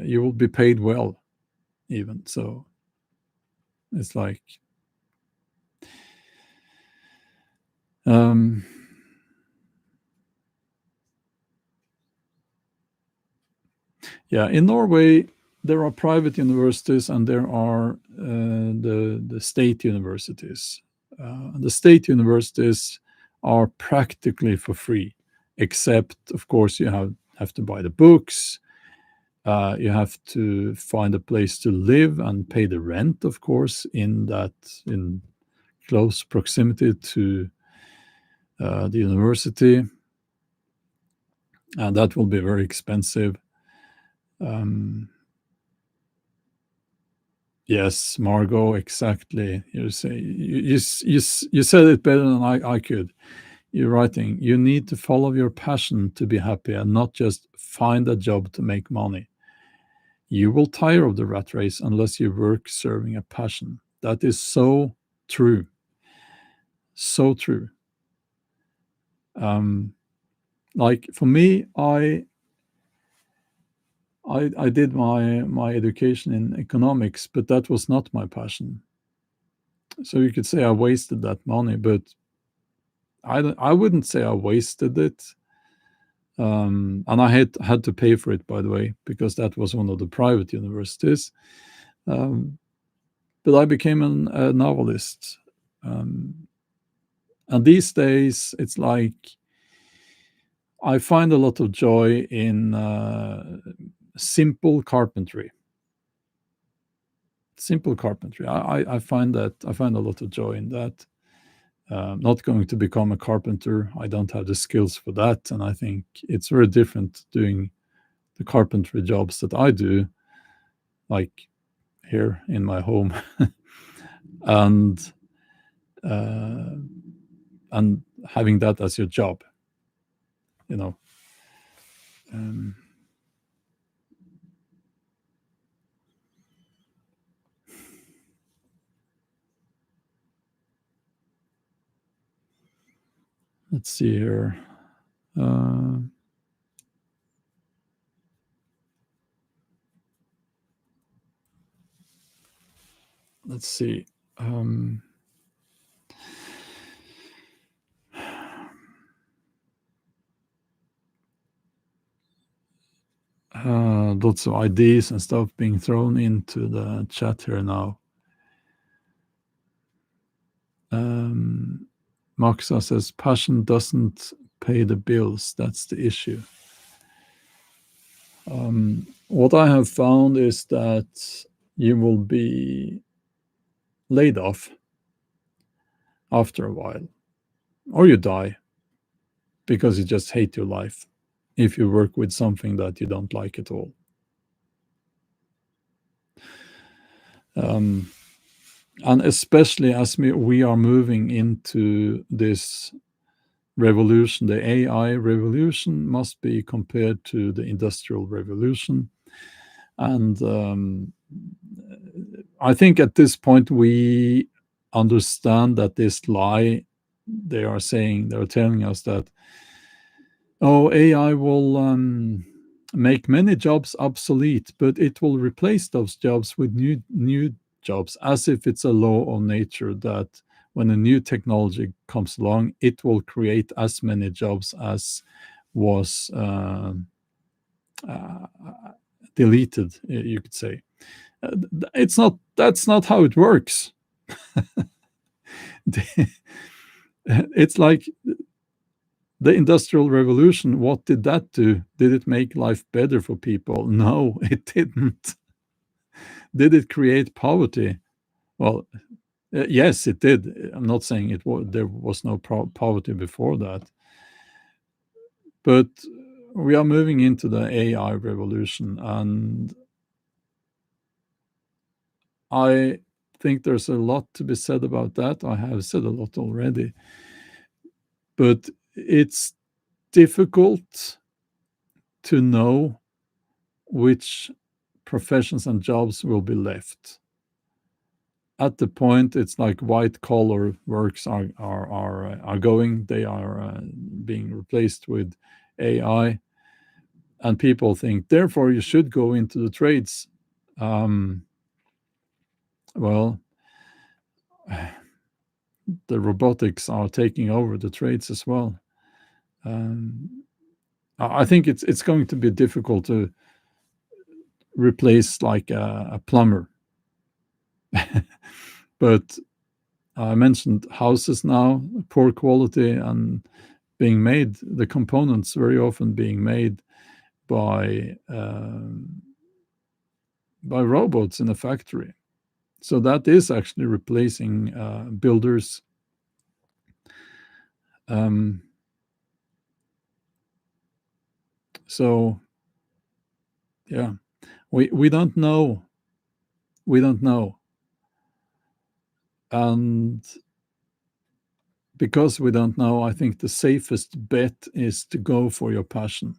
You will be paid well, even so. It's like, um, yeah, in Norway there are private universities and there are the state universities. The state universities are practically for free, except, of course, you have to buy the books. You have to find a place to live and pay the rent, of course, in close proximity to the university, and that will be very expensive. Um, yes, Margot, exactly. You said it better than I could. You're writing. You need to follow your passion to be happy, and not just find a job to make money. You will tire of the rat race unless you work serving a passion. That is so true. So true. Um, like for me, I did my education in economics, but that was not my passion. So you could say I wasted that money, but I wouldn't say I wasted it. And I had to pay for it, by the way, because that was one of the private universities. Um, but I became a novelist. Um, and these days, it's like I find a lot of joy in simple carpentry. Simple carpentry. I find a lot of joy in that. Not going to become a carpenter. I don't have the skills for that, and I think it's very different doing the carpentry jobs that I do, like here in my home, and uh, and having that as your job, you know. Um, let's see here. Uh, let's see. Um, Lots of ideas and stuff being thrown into the chat here now. Maxa says passion doesn't pay the bills. That's the issue. What I have found is that you will be laid off after a while, or you die because you just hate your life if you work with something that you don't like at all. And especially as we are moving into this revolution, the AI revolution must be compared to the industrial revolution. And I think at this point we understand that this lie they're telling us that, oh, AI will make many jobs obsolete, but it will replace those jobs with new jobs, as if it's a law of nature that when a new technology comes along, it will create as many jobs as was uh, deleted, you could say. That's not how it works. It's like the industrial revolution. What did that do? Did it make life better for people? No, it didn't. Did it create poverty? Well, Yes, it did. I'm not saying there was no poverty before that, but we are moving into the AI revolution, and I think there's a lot to be said about that. I have said a lot already, but it's difficult to know which professions and jobs will be left. At the point, it's like white collar works are going. They are being replaced with AI, and people think therefore you should go into the trades. Um, well, the robotics are taking over the trades as well. Um, I think it's going to be difficult to replace like a plumber. But I mentioned houses now, poor quality and being made, the components very often being made by robots in a factory. So that is actually replacing builders. Um, so yeah, we don't know. We don't know, and because we don't know, I think the safest bet is to go for your passion.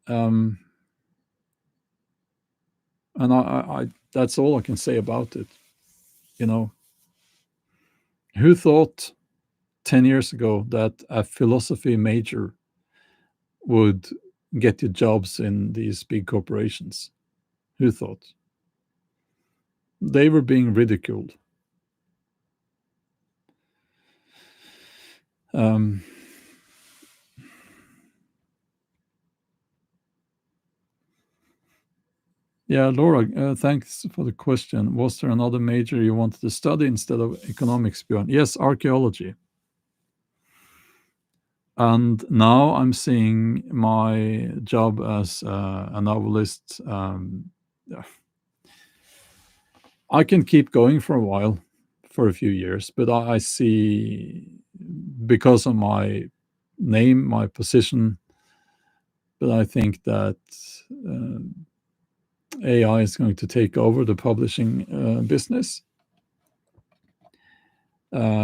Um, and that's all I can say about it. You know, who thought 10 years ago that a philosophy major would get you jobs in these big corporations? Who thought? They were being ridiculed. Um, yeah, Laura, thanks for the question. Was there another major you wanted to study instead of economics, Bjorn? Yes, archaeology. And now I'm seeing my job as a novelist. Yeah, I can keep going for a while, for a few years, but I see, because of my name, my position, but I think that uh, AI is going to take over the publishing business.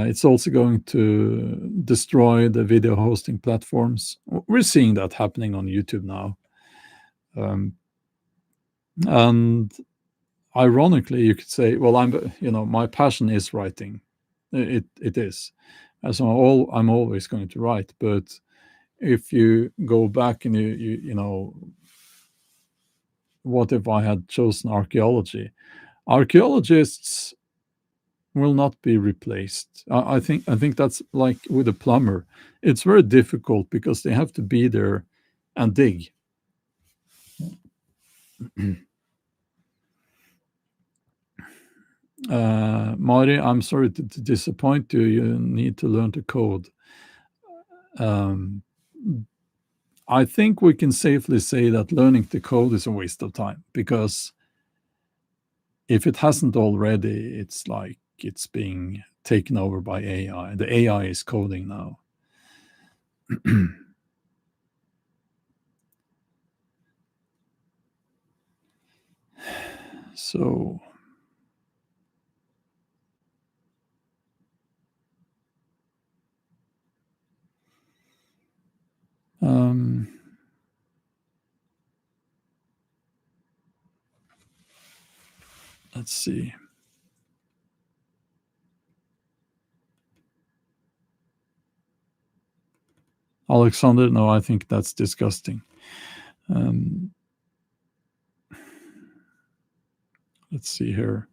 It's also going to destroy the video hosting platforms. We're seeing that happening on YouTube now. Um, and ironically, you could say, well, my passion is writing. It is. So I'm always going to write. But if you go back and what if I had chosen archaeology? Archaeologists will not be replaced. I think that's like with a plumber. It's very difficult because they have to be there and dig. Mari, I'm sorry to disappoint you. You need to learn to code. Um, I think we can safely say that learning to code is a waste of time, because if it hasn't already, it's like it's being taken over by AI. The AI is coding now. So, um, let's see. Alexander, no, I think that's disgusting. Um, let's see here.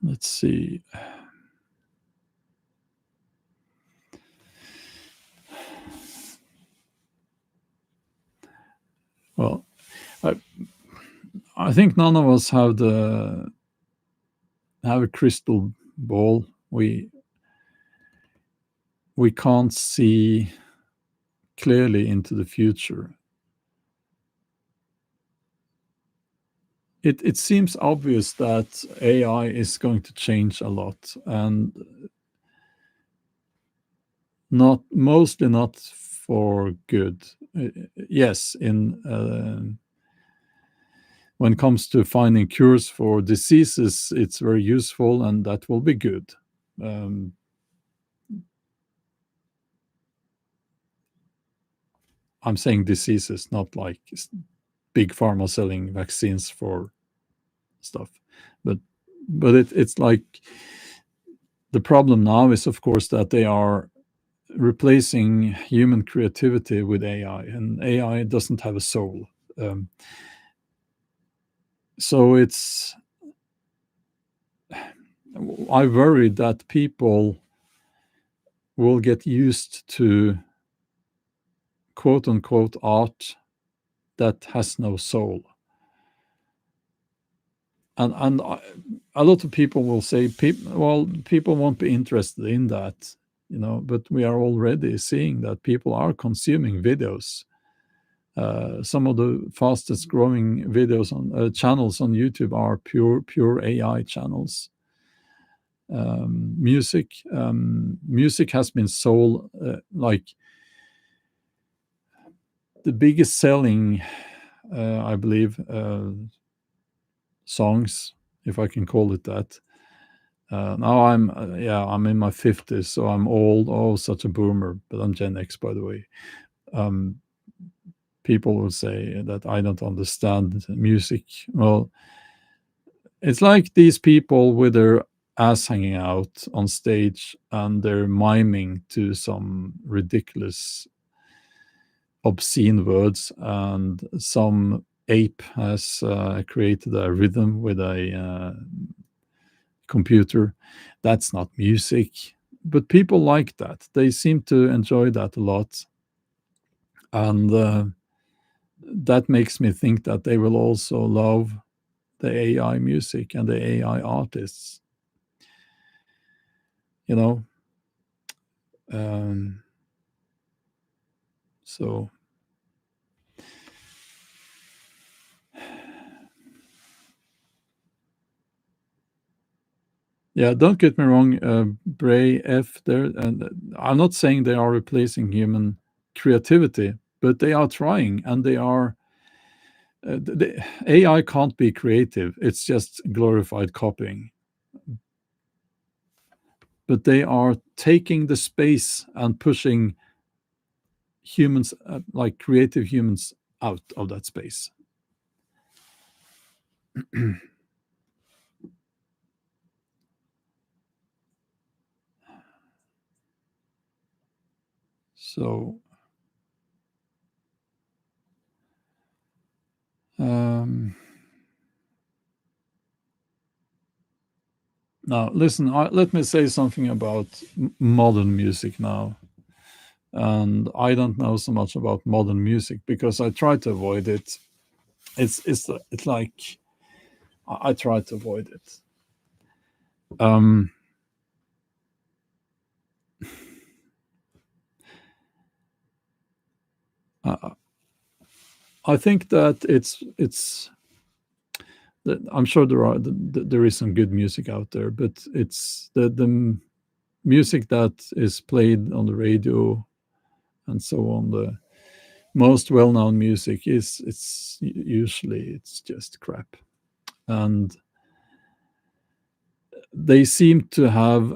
Let's see. Well, I, I think none of us have a crystal ball. we can't see clearly into the future. It seems obvious that AI is going to change a lot, and not mostly not for good. Yes, in when it comes to finding cures for diseases, it's very useful, and that will be good. Um, I'm saying diseases, not like big pharma selling vaccines for stuff, but it's like the problem now is, of course, that they are replacing human creativity with AI, and AI doesn't have a soul. Um, so it's I worry that people will get used to quote unquote art that has no soul. And a lot of people will say, well, people won't be interested in that, but we are already seeing that people are consuming videos. Some of the fastest growing videos on channels on YouTube are pure AI channels. Music has been sold, like the biggest selling, I believe, songs, if I can call it that. Now I'm in my 50s, so I'm old. Oh, such a boomer, but I'm Gen X, by the way. Um, People will say that I don't understand music. Well, it's like these people with their ass hanging out on stage and they're miming to some ridiculous, obscene words, and some ape has created a rhythm with a computer. That's not music. But people like that. They seem to enjoy that a lot. And that makes me think that they will also love the AI music and the AI artists. You know, um, so yeah, don't get me wrong, Bray F there, and I'm not saying they are replacing human creativity, but they are trying, and they are. The AI can't be creative; it's just glorified copying. But they are taking the space and pushing humans, like creative humans, out of that space. So um, now, listen. Let me say something about modern music now. And I don't know so much about modern music because I try to avoid it. It's like I try to avoid it. Um, I, I think that I'm sure there is some good music out there, but it's the music that is played on the radio and so on. The most well-known music is it's usually it's just crap, and they seem to have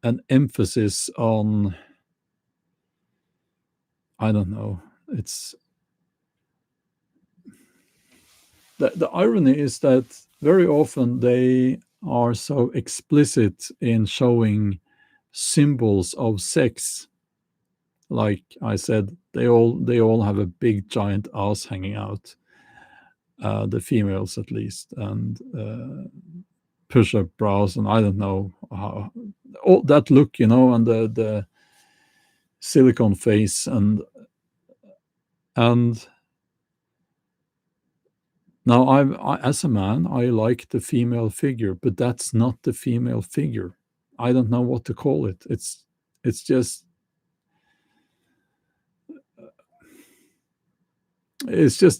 an emphasis on, I don't know, it's the irony is that very often they are so explicit in showing symbols of sex. Like I said, they all have a big giant ass hanging out, the females at least, and push-up bras, and I don't know how all that look, and the silicone face, and now as a man, I like the female figure, but that's not the female figure. I don't know what to call it. It's just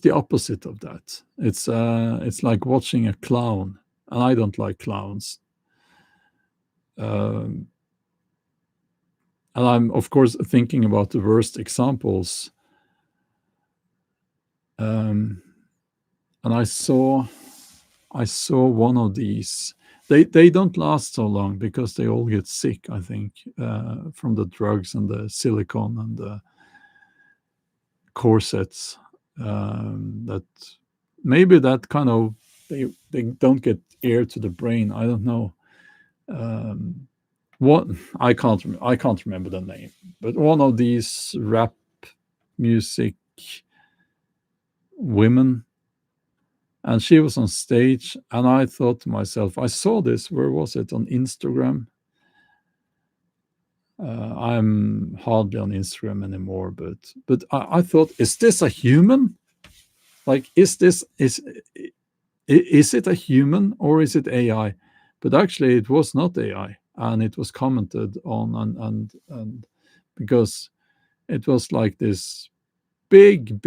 the opposite of that. It's like watching a clown, and I don't like clowns. Um, and I'm of course thinking about the worst examples. Um, and I saw one of these. They don't last so long because they all get sick, I think, from the drugs and the silicone and the corsets. That maybe that kind of they don't get air to the brain. I don't know. Um, what I can't remember the name, but one of these rap music women, and she was on stage, and I thought to myself, I saw this. Where was it? On Instagram. I'm hardly on Instagram anymore, but I thought, is this a human? Like, is it a human or is it AI? But actually, it was not AI, and it was commented on, and because it was like this big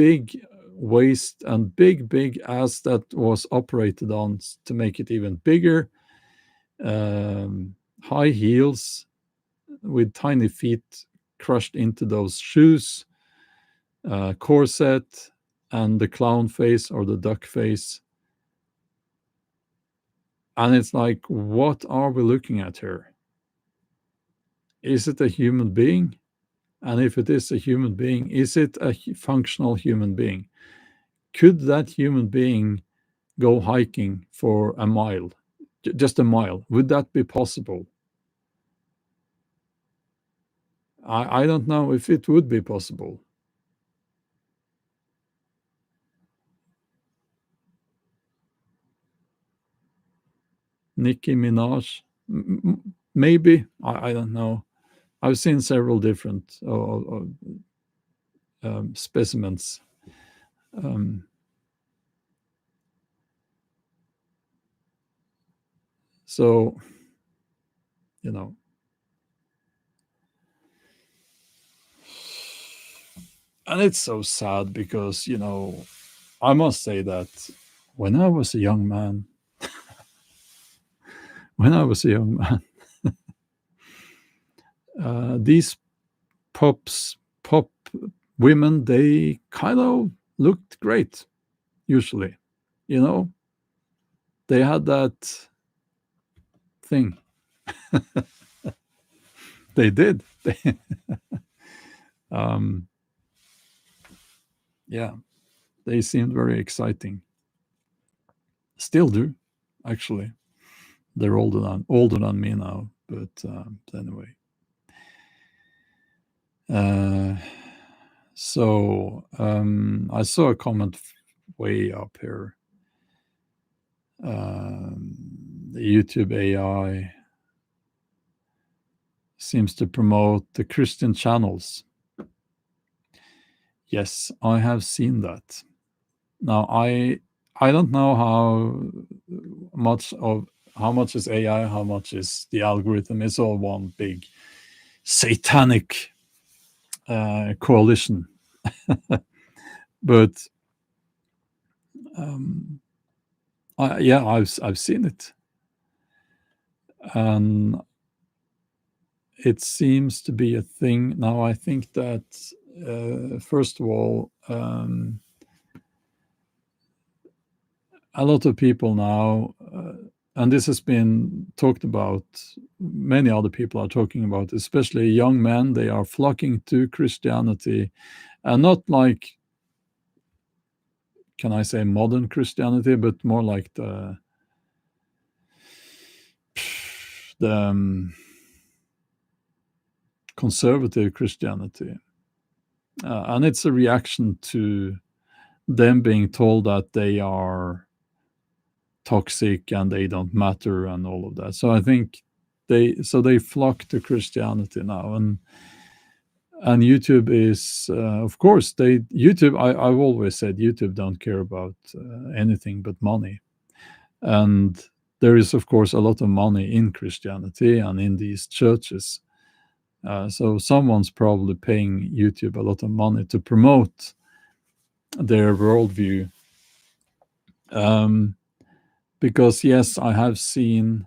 waist and big ass that was operated on to make it even bigger. High heels with tiny feet crushed into those shoes, corset, and the clown face or the duck face. And it's like, what are we looking at here? Is it a human being? And if it is a human being, is it a functional human being? Could that human being go hiking for a mile, just a mile? Would that be possible? I don't know if it would be possible. Nicki Minaj, maybe. I don't know. I've seen several different specimens. Um, so, you know, and it's so sad because, I must say that when I was a young man, when I was a young man, these pop women, they kind of looked great, usually. You know, they had that thing. They did. um, yeah, they seemed very exciting. Still do, actually. They're older than me now, but anyway. Uh, I saw a comment way up here. The YouTube AI seems to promote the Christian channels. Yes, I have seen that. Now, I don't know how much is AI, how much is the algorithm. It's all one big satanic coalition. But yeah, I've seen it, and it seems to be a thing now. I think that first of all, a lot of people now, and this has been talked about, many other people are talking about, especially young men, they are flocking to Christianity, and not like, can I say, modern Christianity, but more like the conservative Christianity. And it's a reaction to them being told that they are toxic and they don't matter and all of that. So I think they flock to Christianity now, and YouTube is, of course, YouTube. I've always said YouTube don't care about anything but money, and there is, of course, a lot of money in Christianity and in these churches. So someone's probably paying YouTube a lot of money to promote their worldview. Because yes, I've seen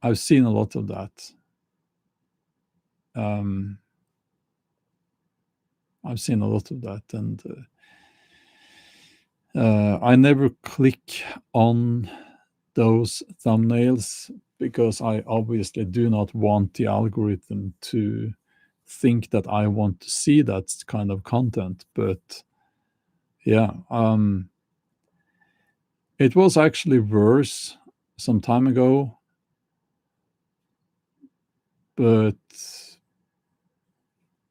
a lot of that. I've seen a lot of that, and I never click on those thumbnails because I obviously do not want the algorithm to think that I want to see that kind of content. But yeah, it was actually worse some time ago, but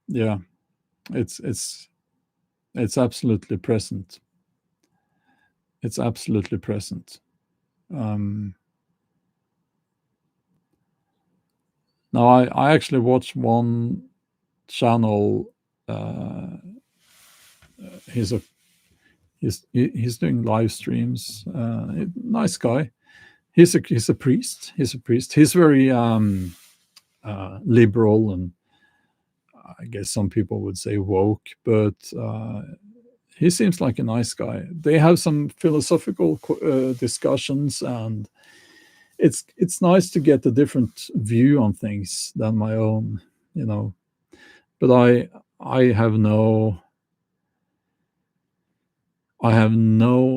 yeah, it's absolutely present. It's absolutely present. Now, I actually watched one channel. He's a he's doing live streams. Nice guy. He's a priest. He's a priest. He's very liberal, and I guess some people would say woke, but he seems like a nice guy. They have some philosophical discussions, and it's nice to get a different view on things than my own, you know. But I have no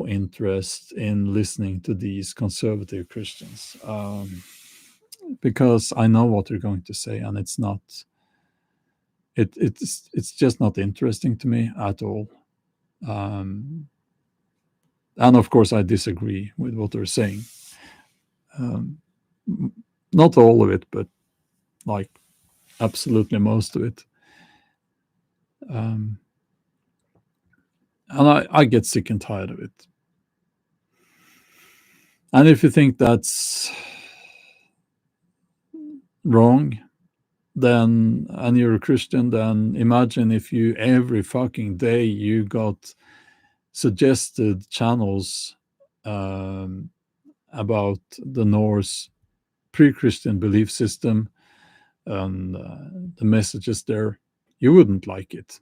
interest in listening to these conservative Christians, because I know what they're going to say, and it's not. It's just not interesting to me at all. And of course, I disagree with what they're saying. Not all of it, but like absolutely most of it. And I get sick and tired of it. And if you think that's wrong, then and you're a Christian, then imagine if you every fucking day you got suggested channels about the Norse pre-Christian belief system and the messages there. You wouldn't like it.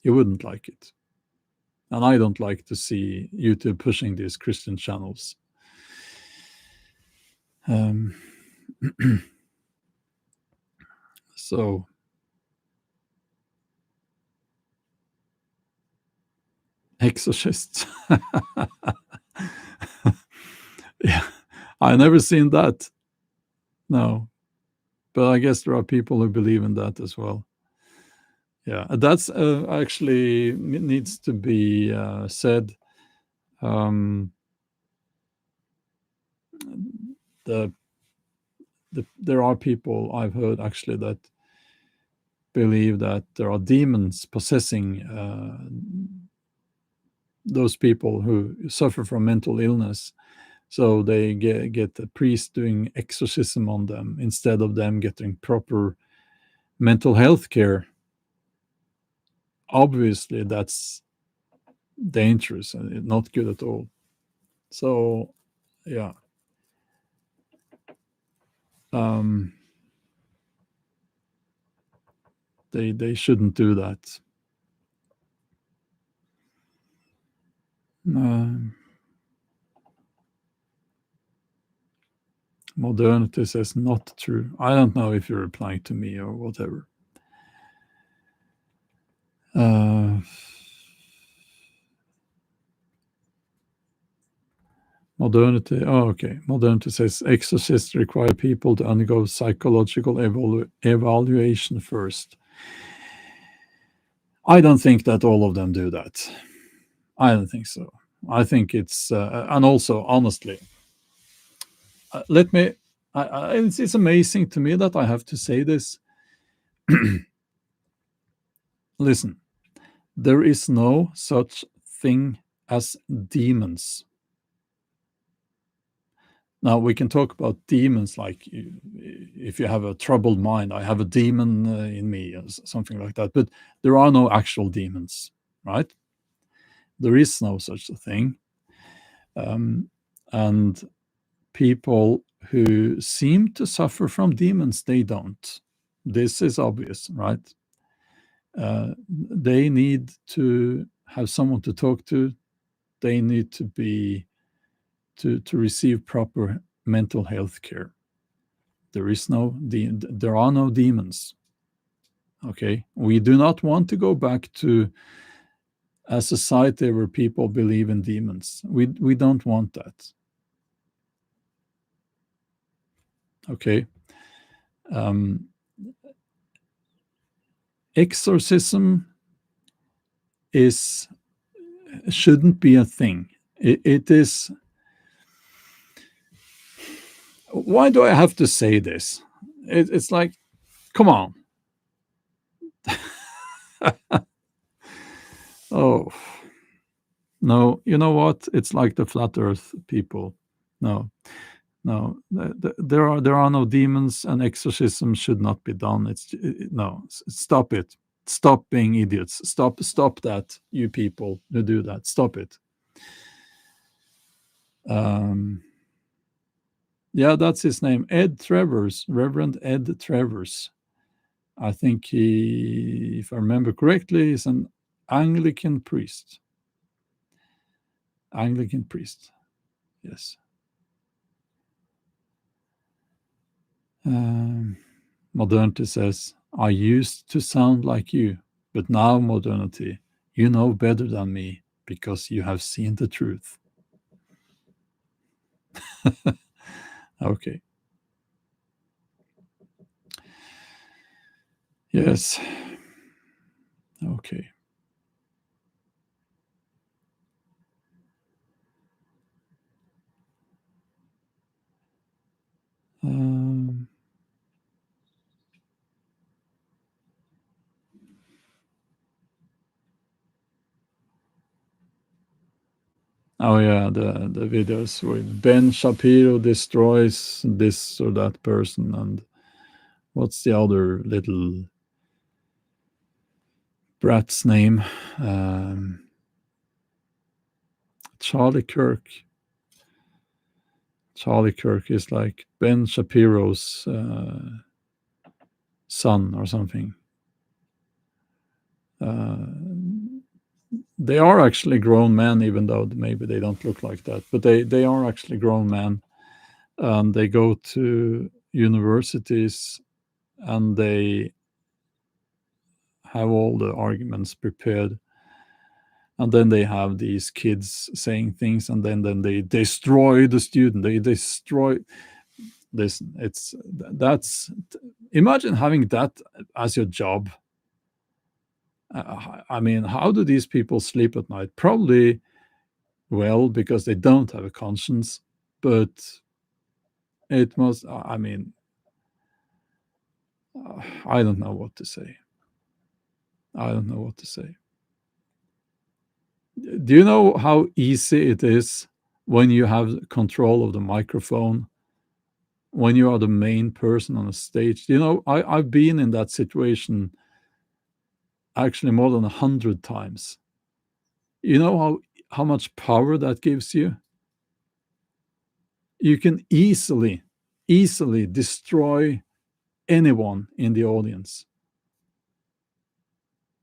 You wouldn't like it. And I don't like to see YouTube pushing these Christian channels. So exorcists. Yeah, I never seen that. No, but I guess there are people who believe in that as well. Yeah, that's actually needs to be said. Um, the, there are people I've heard actually that believe that there are demons possessing those people who suffer from mental illness. So they get a priest doing exorcism on them instead of them getting proper mental health care. Obviously, that's dangerous and not good at all. So, yeah. They shouldn't do that. Modernity says not true. I don't know if you're replying to me or whatever. Modernity. Oh, okay. Modernity says exorcists require people to undergo psychological evaluation first. I don't think that all of them do that. I don't think so. I think it's, and also, honestly, let me, it's amazing to me that I have to say this. Listen, there is no such thing as demons. Now, we can talk about demons like if you have a troubled mind, I have a demon in me, or something like that. But there are no actual demons, right? There is no such a thing. And people who seem to suffer from demons, they don't. This is obvious, right? They need to have someone to talk to. They need to be to receive proper mental health care. There are no demons. Okay, we do not want to go back to a society where people believe in demons. We don't want that. Okay. Um, exorcism is shouldn't be a thing. It is. Why do I have to say this? It's like, come on. Oh no, you know what? It's like the flat Earth people. No, no, there are no demons, and exorcism should not be done. No, stop it. Stop being idiots. Stop that, you people who do that. Stop it. Um, yeah, that's his name, Ed Travers, Reverend Ed Travers. I think he, if I remember correctly, is an Anglican priest. Anglican priest. Yes. Modernity says, I used to sound like you, but now, modernity, you know better than me because you have seen the truth. Okay. Yes. Okay. Um, oh yeah, the videos with Ben Shapiro destroys this or that person, and what's the other little brat's name? Charlie Kirk. Charlie Kirk is like Ben Shapiro's son or something. Uh, they are actually grown men, even though maybe they don't look like that. But they are actually grown men, and they go to universities, and they have all the arguments prepared, and then they have these kids saying things, and then they destroy the student. They destroy this. That's imagine having that as your job. I mean, how do these people sleep at night? Probably well because they don't have a conscience, but it must. I mean, I don't know what to say. I don't know what to say. Do you know how easy it is when you have control of the microphone, when you are the main person on a stage? You know, I've been in that situation actually more than 100 times. You know how much power that gives you? You can easily destroy anyone in the audience.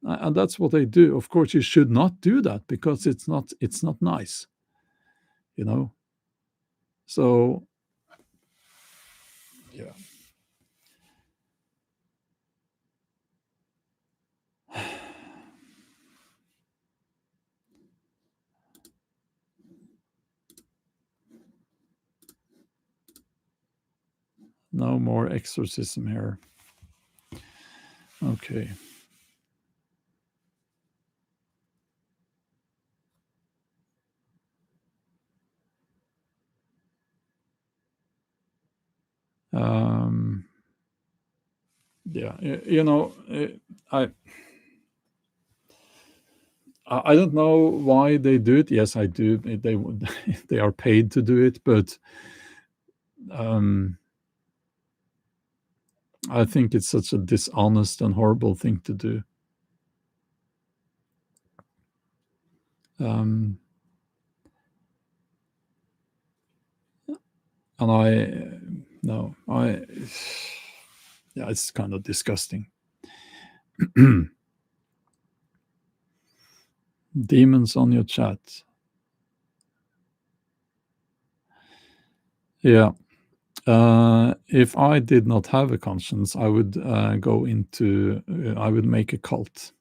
And that's what they do. Of course, you should not do that because it's not nice, you know. So yeah, no more exorcism here. Okay. Um, yeah, you know, I I don't know why they do it. Yes, I do. They they are paid to do it, but um, I think it's such a dishonest and horrible thing to do. Um, and no, yeah, it's kind of disgusting. Demons on your chat. Yeah. If I did not have a conscience, I would I would make a cult,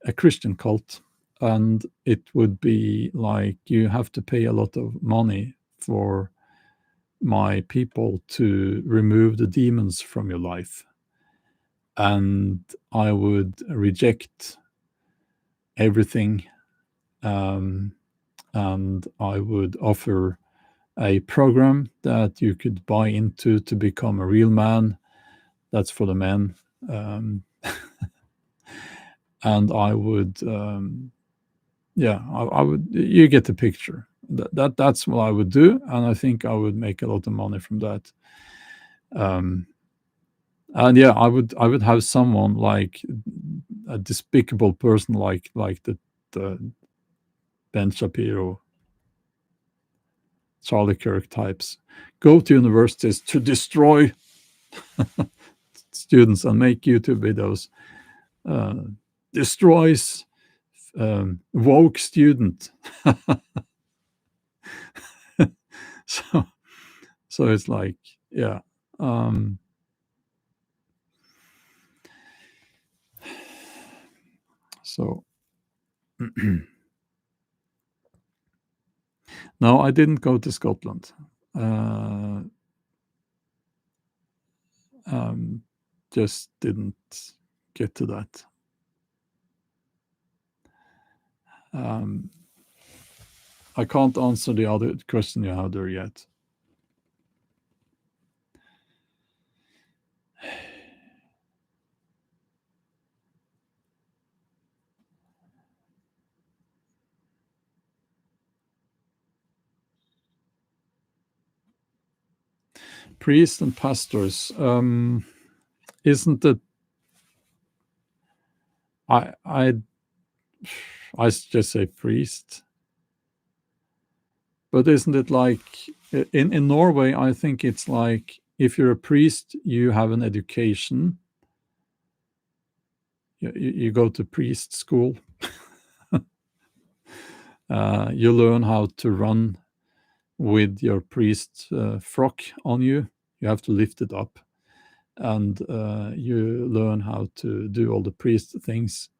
a Christian cult, and it would be like you have to pay a lot of money for my people to remove the demons from your life. And I would reject everything, and I would offer a program that you could buy into to become a real man. That's for the men. And I would, yeah, I would. You get the picture. That's what I would do, and I think I would make a lot of money from that. And yeah, I would have someone like a despicable person like the Ben Shapiro, Charlie Kirk types go to universities to destroy students and make YouTube videos. Destroys woke student. so so it's like, yeah. So no, I didn't go to Scotland. Just didn't get to that. I can't answer the other question you had there yet. Priests and pastors. Isn't it? I just say priest. But isn't it like in Norway? I think it's like if you're a priest, you have an education. You go to priest school. You learn how to run with your priest frock on you. You have to lift it up, and you learn how to do all the priest things.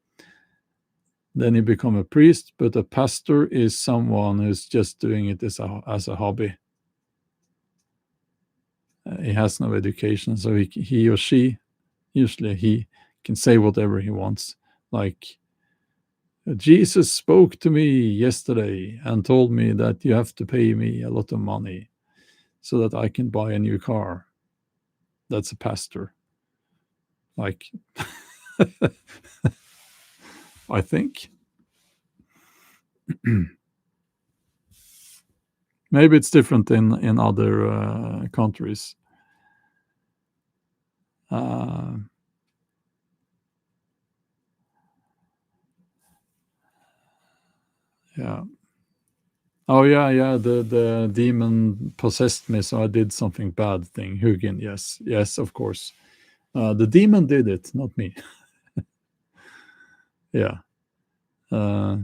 Then you become a priest, but a pastor is someone who's just doing it as a hobby. He has no education, so he or she, usually he, can say whatever he wants. Like, Jesus spoke to me yesterday and told me that you have to pay me a lot of money so that I can buy a new car. That's a pastor. Like, I think. Maybe it's different in other countries. Yeah. Oh yeah. The demon possessed me, so I did something bad thing. Hugin, yes, of course. The demon did it, not me. Yeah. Yeah,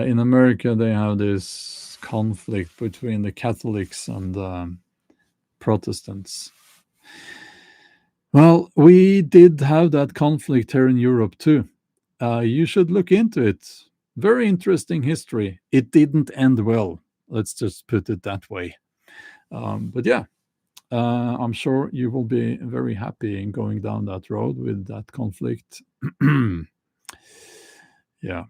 in America they have this conflict between the Catholics and Protestants. Well, we did have that conflict here in Europe too. You should look into it. Very interesting history. It didn't end well. Let's just put it that way. But yeah, I'm sure you will be very happy in going down that road with that conflict. Yeah.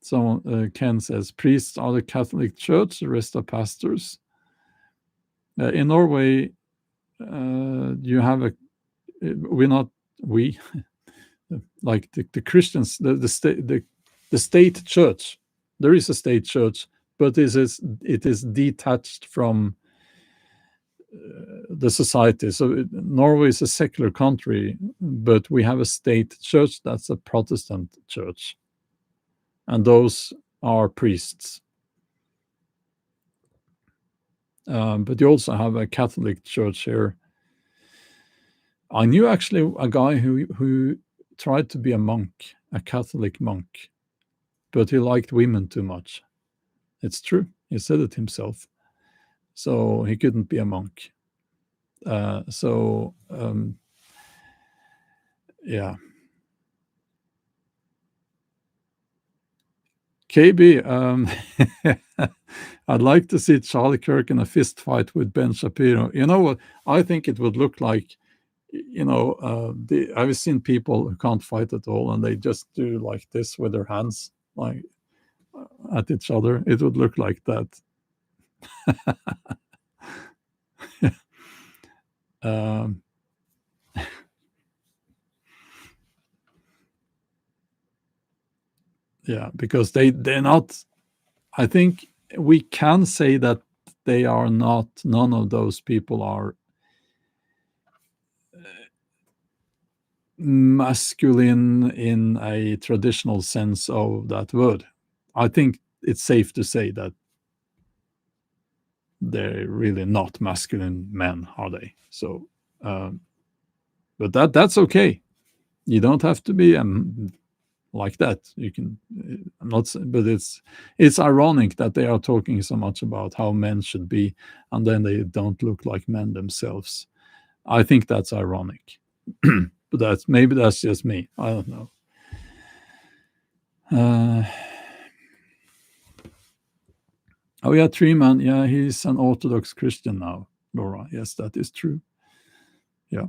Someone, Ken says, priests are the Catholic Church, the rest are pastors. In Norway, you have we're not we like the Christians, the state church. There is a state church, but it is detached from the society. So Norway is a secular country, but we have a state church that's a Protestant church, and those are priests. But you also have a Catholic church here. I knew actually a guy who tried to be a monk, a Catholic monk, but he liked women too much. It's true. He said it himself. So he couldn't be a monk. Yeah. KB, I'd like to see Charlie Kirk in a fist fight with Ben Shapiro. You know what? I think it would look like, I've seen people who can't fight at all, and they just do like this with their hands, like at each other. It would look like that. Yeah, because they're not. I think we can say that they are not. None of those people are masculine in a traditional sense of that word. I think it's safe to say that they're really not masculine men, are they? So, but that's okay. You don't have to be like that. You can. I'm not, but it's ironic that they are talking so much about how men should be, and then they don't look like men themselves. I think that's ironic. But maybe that's just me. I don't know. Oh yeah, Treeman. Yeah, he's an Orthodox Christian now, Laura. Yes, that is true. Yeah.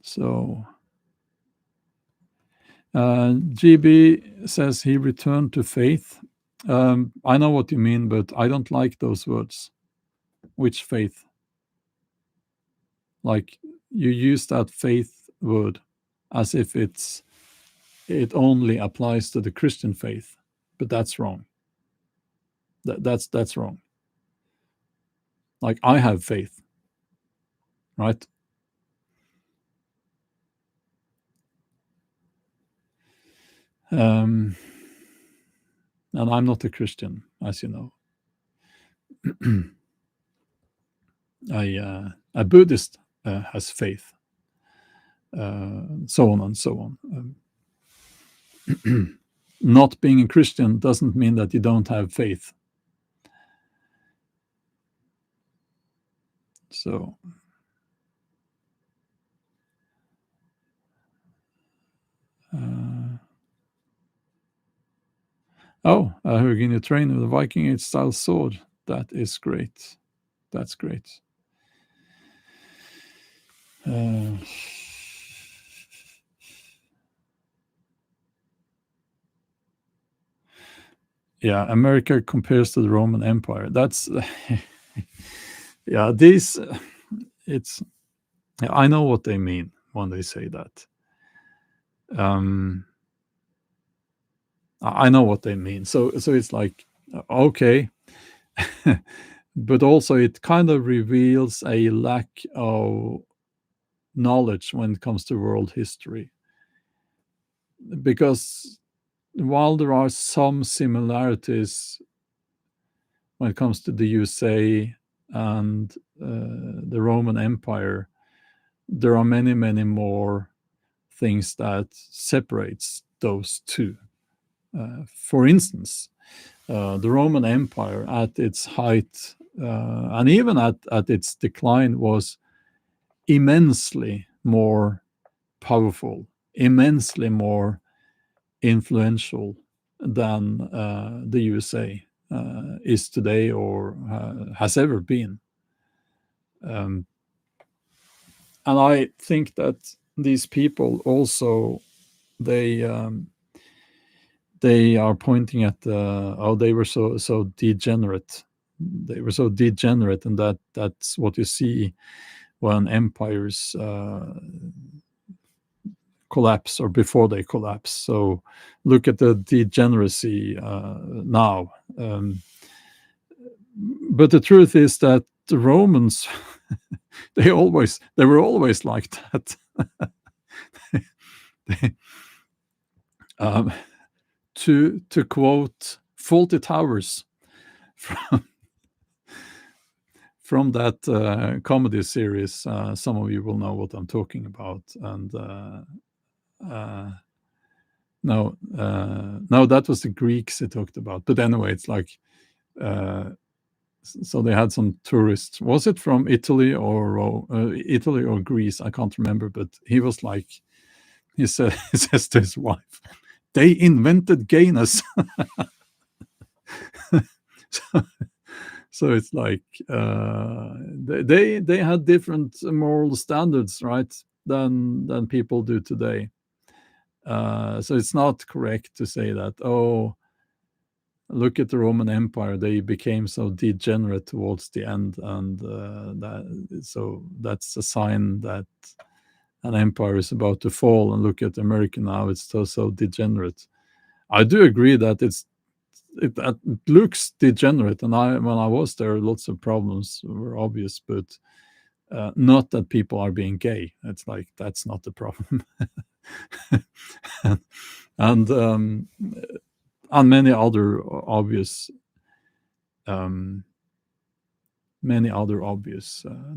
So GB says he returned to faith. I know what you mean, but I don't like those words. Which faith? Like, you use that faith word as if it only applies to the Christian faith, but that's wrong. That's wrong. Like, I have faith, right? And I'm not a Christian, as you know. A Buddhist has faith, so on and so on. Not being a Christian doesn't mean that you don't have faith. So, who can you train with a Viking Age style sword? That is great. That's great. Yeah, America compares to the Roman Empire. That's yeah. I know what they mean when they say that. I know what they mean. So it's like, okay, but also it kind of reveals a lack of knowledge when it comes to world history, because while there are some similarities when it comes to the USA and the Roman Empire, there are many more things that separates those two. For instance, the Roman Empire at its height and even at its decline was immensely more powerful, immensely more influential than the USA is today or has ever been. And I think that these people also, they are pointing at they were so degenerate. They were so degenerate, and that's what you see when empires collapse or before they collapse. So look at the degeneracy now. But the truth is that the Romans, they were always like that. um, to quote Faulty Towers from that comedy series, some of you will know what I'm talking about. And no, that was the Greeks he talked about. But anyway, it's like, so they had some tourists. Was it from Italy or Greece? I can't remember. But he was like, he says to his wife, "They invented gayness." So it's like they had different moral standards, right, than people do today. So it's not correct to say that, oh, look at the Roman Empire, they became so degenerate towards the end, and so that's a sign that an empire is about to fall. And look at America now, it's so degenerate. I do agree that it looks degenerate, and when I was there, lots of problems were obvious, but not that people are being gay. It's like, that's not the problem. and many other obvious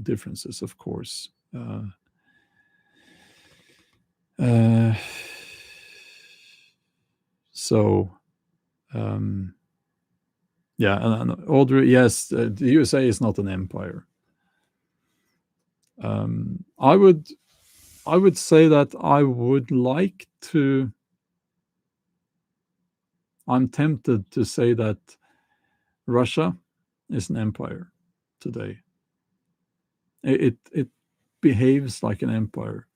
differences, of course. So yeah, and Audrey, yes, the USA is not an empire. I would say that I would like to. I'm tempted to say that Russia is an empire today. It behaves like an empire,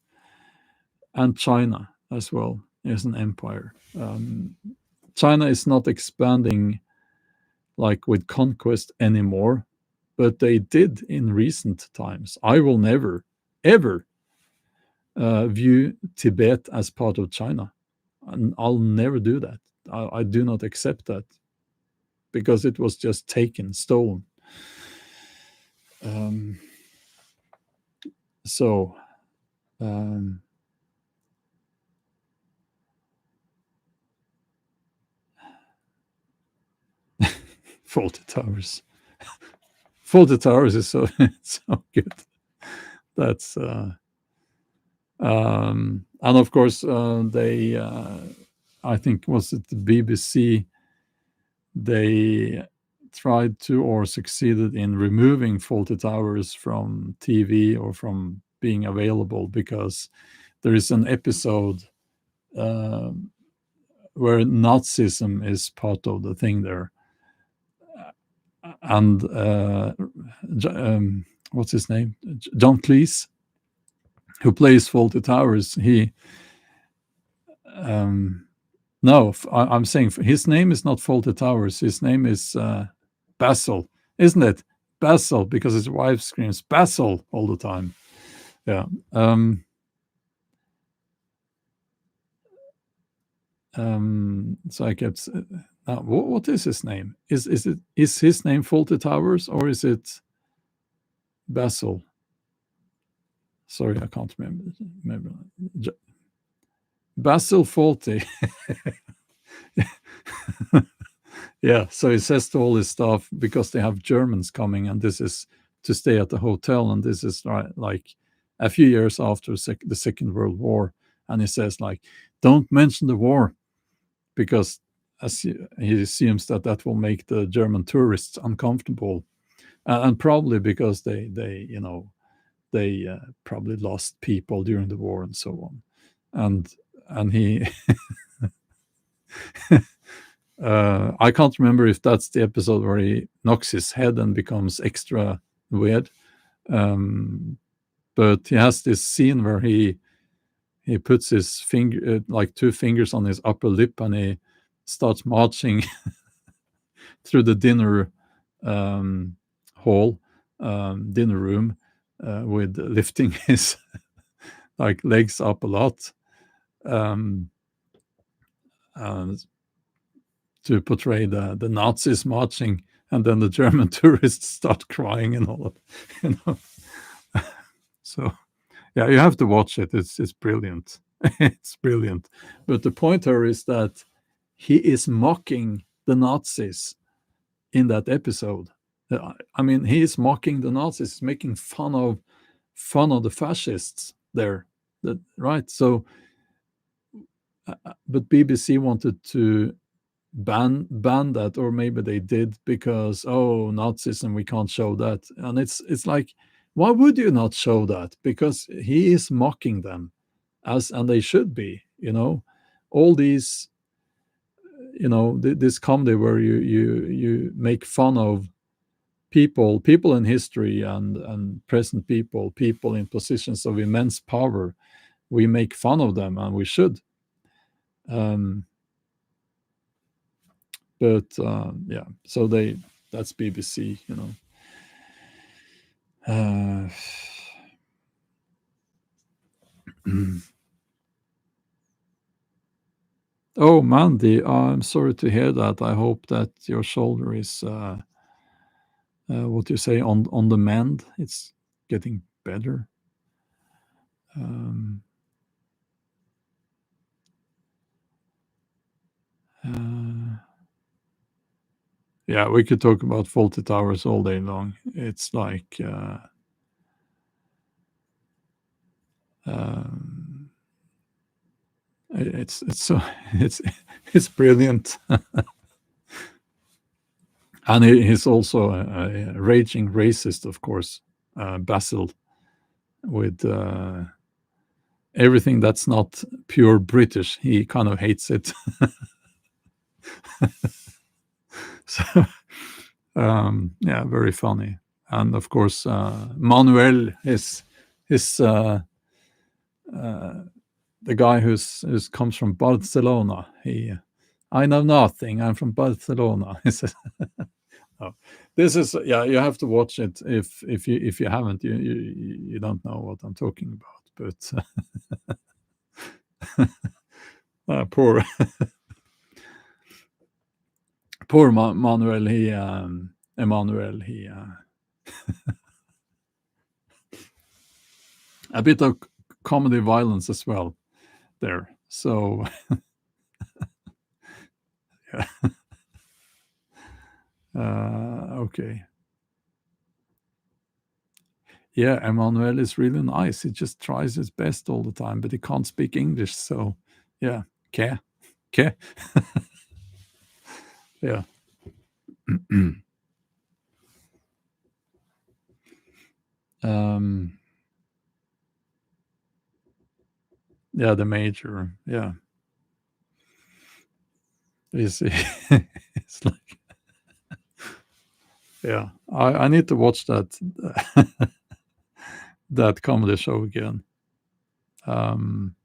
and China as well is an empire. China is not expanding like with conquest anymore, but they did in recent times. I will never, ever view Tibet as part of China, and I'll never do that. I do not accept that, because it was just taken, stolen. So Faulty Towers. Faulty Towers is so so good. That's and of course they I think, was it the BBC, they tried to or succeeded in removing Faulty Towers from TV or from being available, because there is an episode where Nazism is part of the thing there. And what's his name? John Cleese, who plays Faulty Towers, he no, I'm saying his name is not Faulty Towers. His name is Basil, isn't it? Basil, because his wife screams Basil all the time. Yeah. So I kept. What is his name? Is his name Faulty Towers, or is it Basil? Sorry, I can't remember. Basil Faulty. Yeah, so he says to all his staff, because they have Germans coming, and this is to stay at the hotel, and this is like a few years after the Second World War, and he says, like, don't mention the war, because he assumes that will make the German tourists uncomfortable, and probably because they probably lost people during the war and so on, and he I can't remember if that's the episode where he knocks his head and becomes extra weird. But he has this scene where he puts his finger, like two fingers on his upper lip, and he starts marching through the dinner hall, dinner room, with lifting his like legs up a lot. um, uh, to portray the Nazis marching, and then the German tourists start crying and all of, you know. So yeah, you have to watch it. It's brilliant. It's brilliant. But the point here is that he is mocking the Nazis in that episode. I mean, he is mocking the Nazis, making fun of the fascists there. That right. So, but BBC wanted to ban that, or maybe they did because Nazism, we can't show that. And it's like, why would you not show that? Because he is mocking them, and they should be, all these, this comedy where you make fun of people in history, and present people in positions of immense power. We make fun of them, and we should. um but yeah, so that's BBC. uh oh, Mandy, I'm sorry to hear that. I hope that your shoulder is what you say, on the mend. It's getting better. um uh, yeah, we could talk about faulty towers all day long. It's like um it's so it's brilliant. And he's also a raging racist, of course, Basil, with everything that's not pure British. He kind of hates it. So, yeah, very funny. And of course, Manuel is the guy who's comes from Barcelona. I know nothing. I'm from Barcelona. He says, oh, this is, yeah. You have to watch it. If you haven't, you don't know what I'm talking about. But poor Manuel. Emmanuel. A bit of comedy violence as well there. So yeah. Okay. Yeah, Emmanuel is really nice. He just tries his best all the time, but he can't speak English. So yeah, okay, okay, yeah. um, yeah, the major. Yeah, is it's like, yeah. I need to watch that that comedy show again. Um,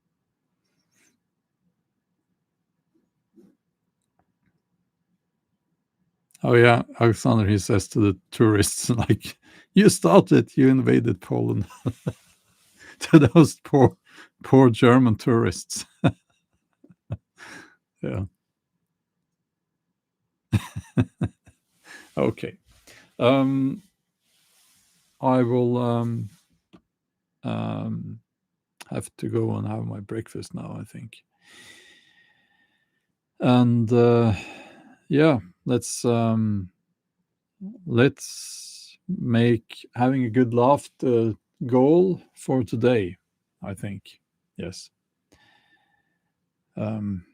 oh yeah, Alexander. He says to the tourists, like, "You started. You invaded Poland." To those poor German tourists. Yeah. Okay. Um, I will um, have to go and have my breakfast now, I think. And yeah, let's make having a good laugh the goal for today, I think. Yes. Um,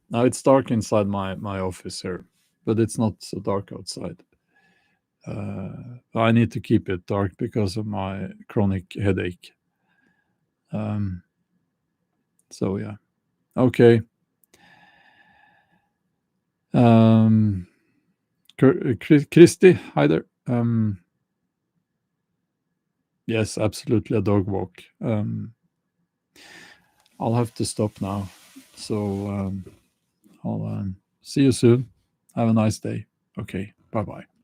Now it's dark inside my office here, but it's not so dark outside. I need to keep it dark because of my chronic headache. Um, so yeah, okay. Um, Christy, hi there. Yes, absolutely a dog walk. I'll have to stop now. So I'll see you soon. Have a nice day. Okay, bye bye.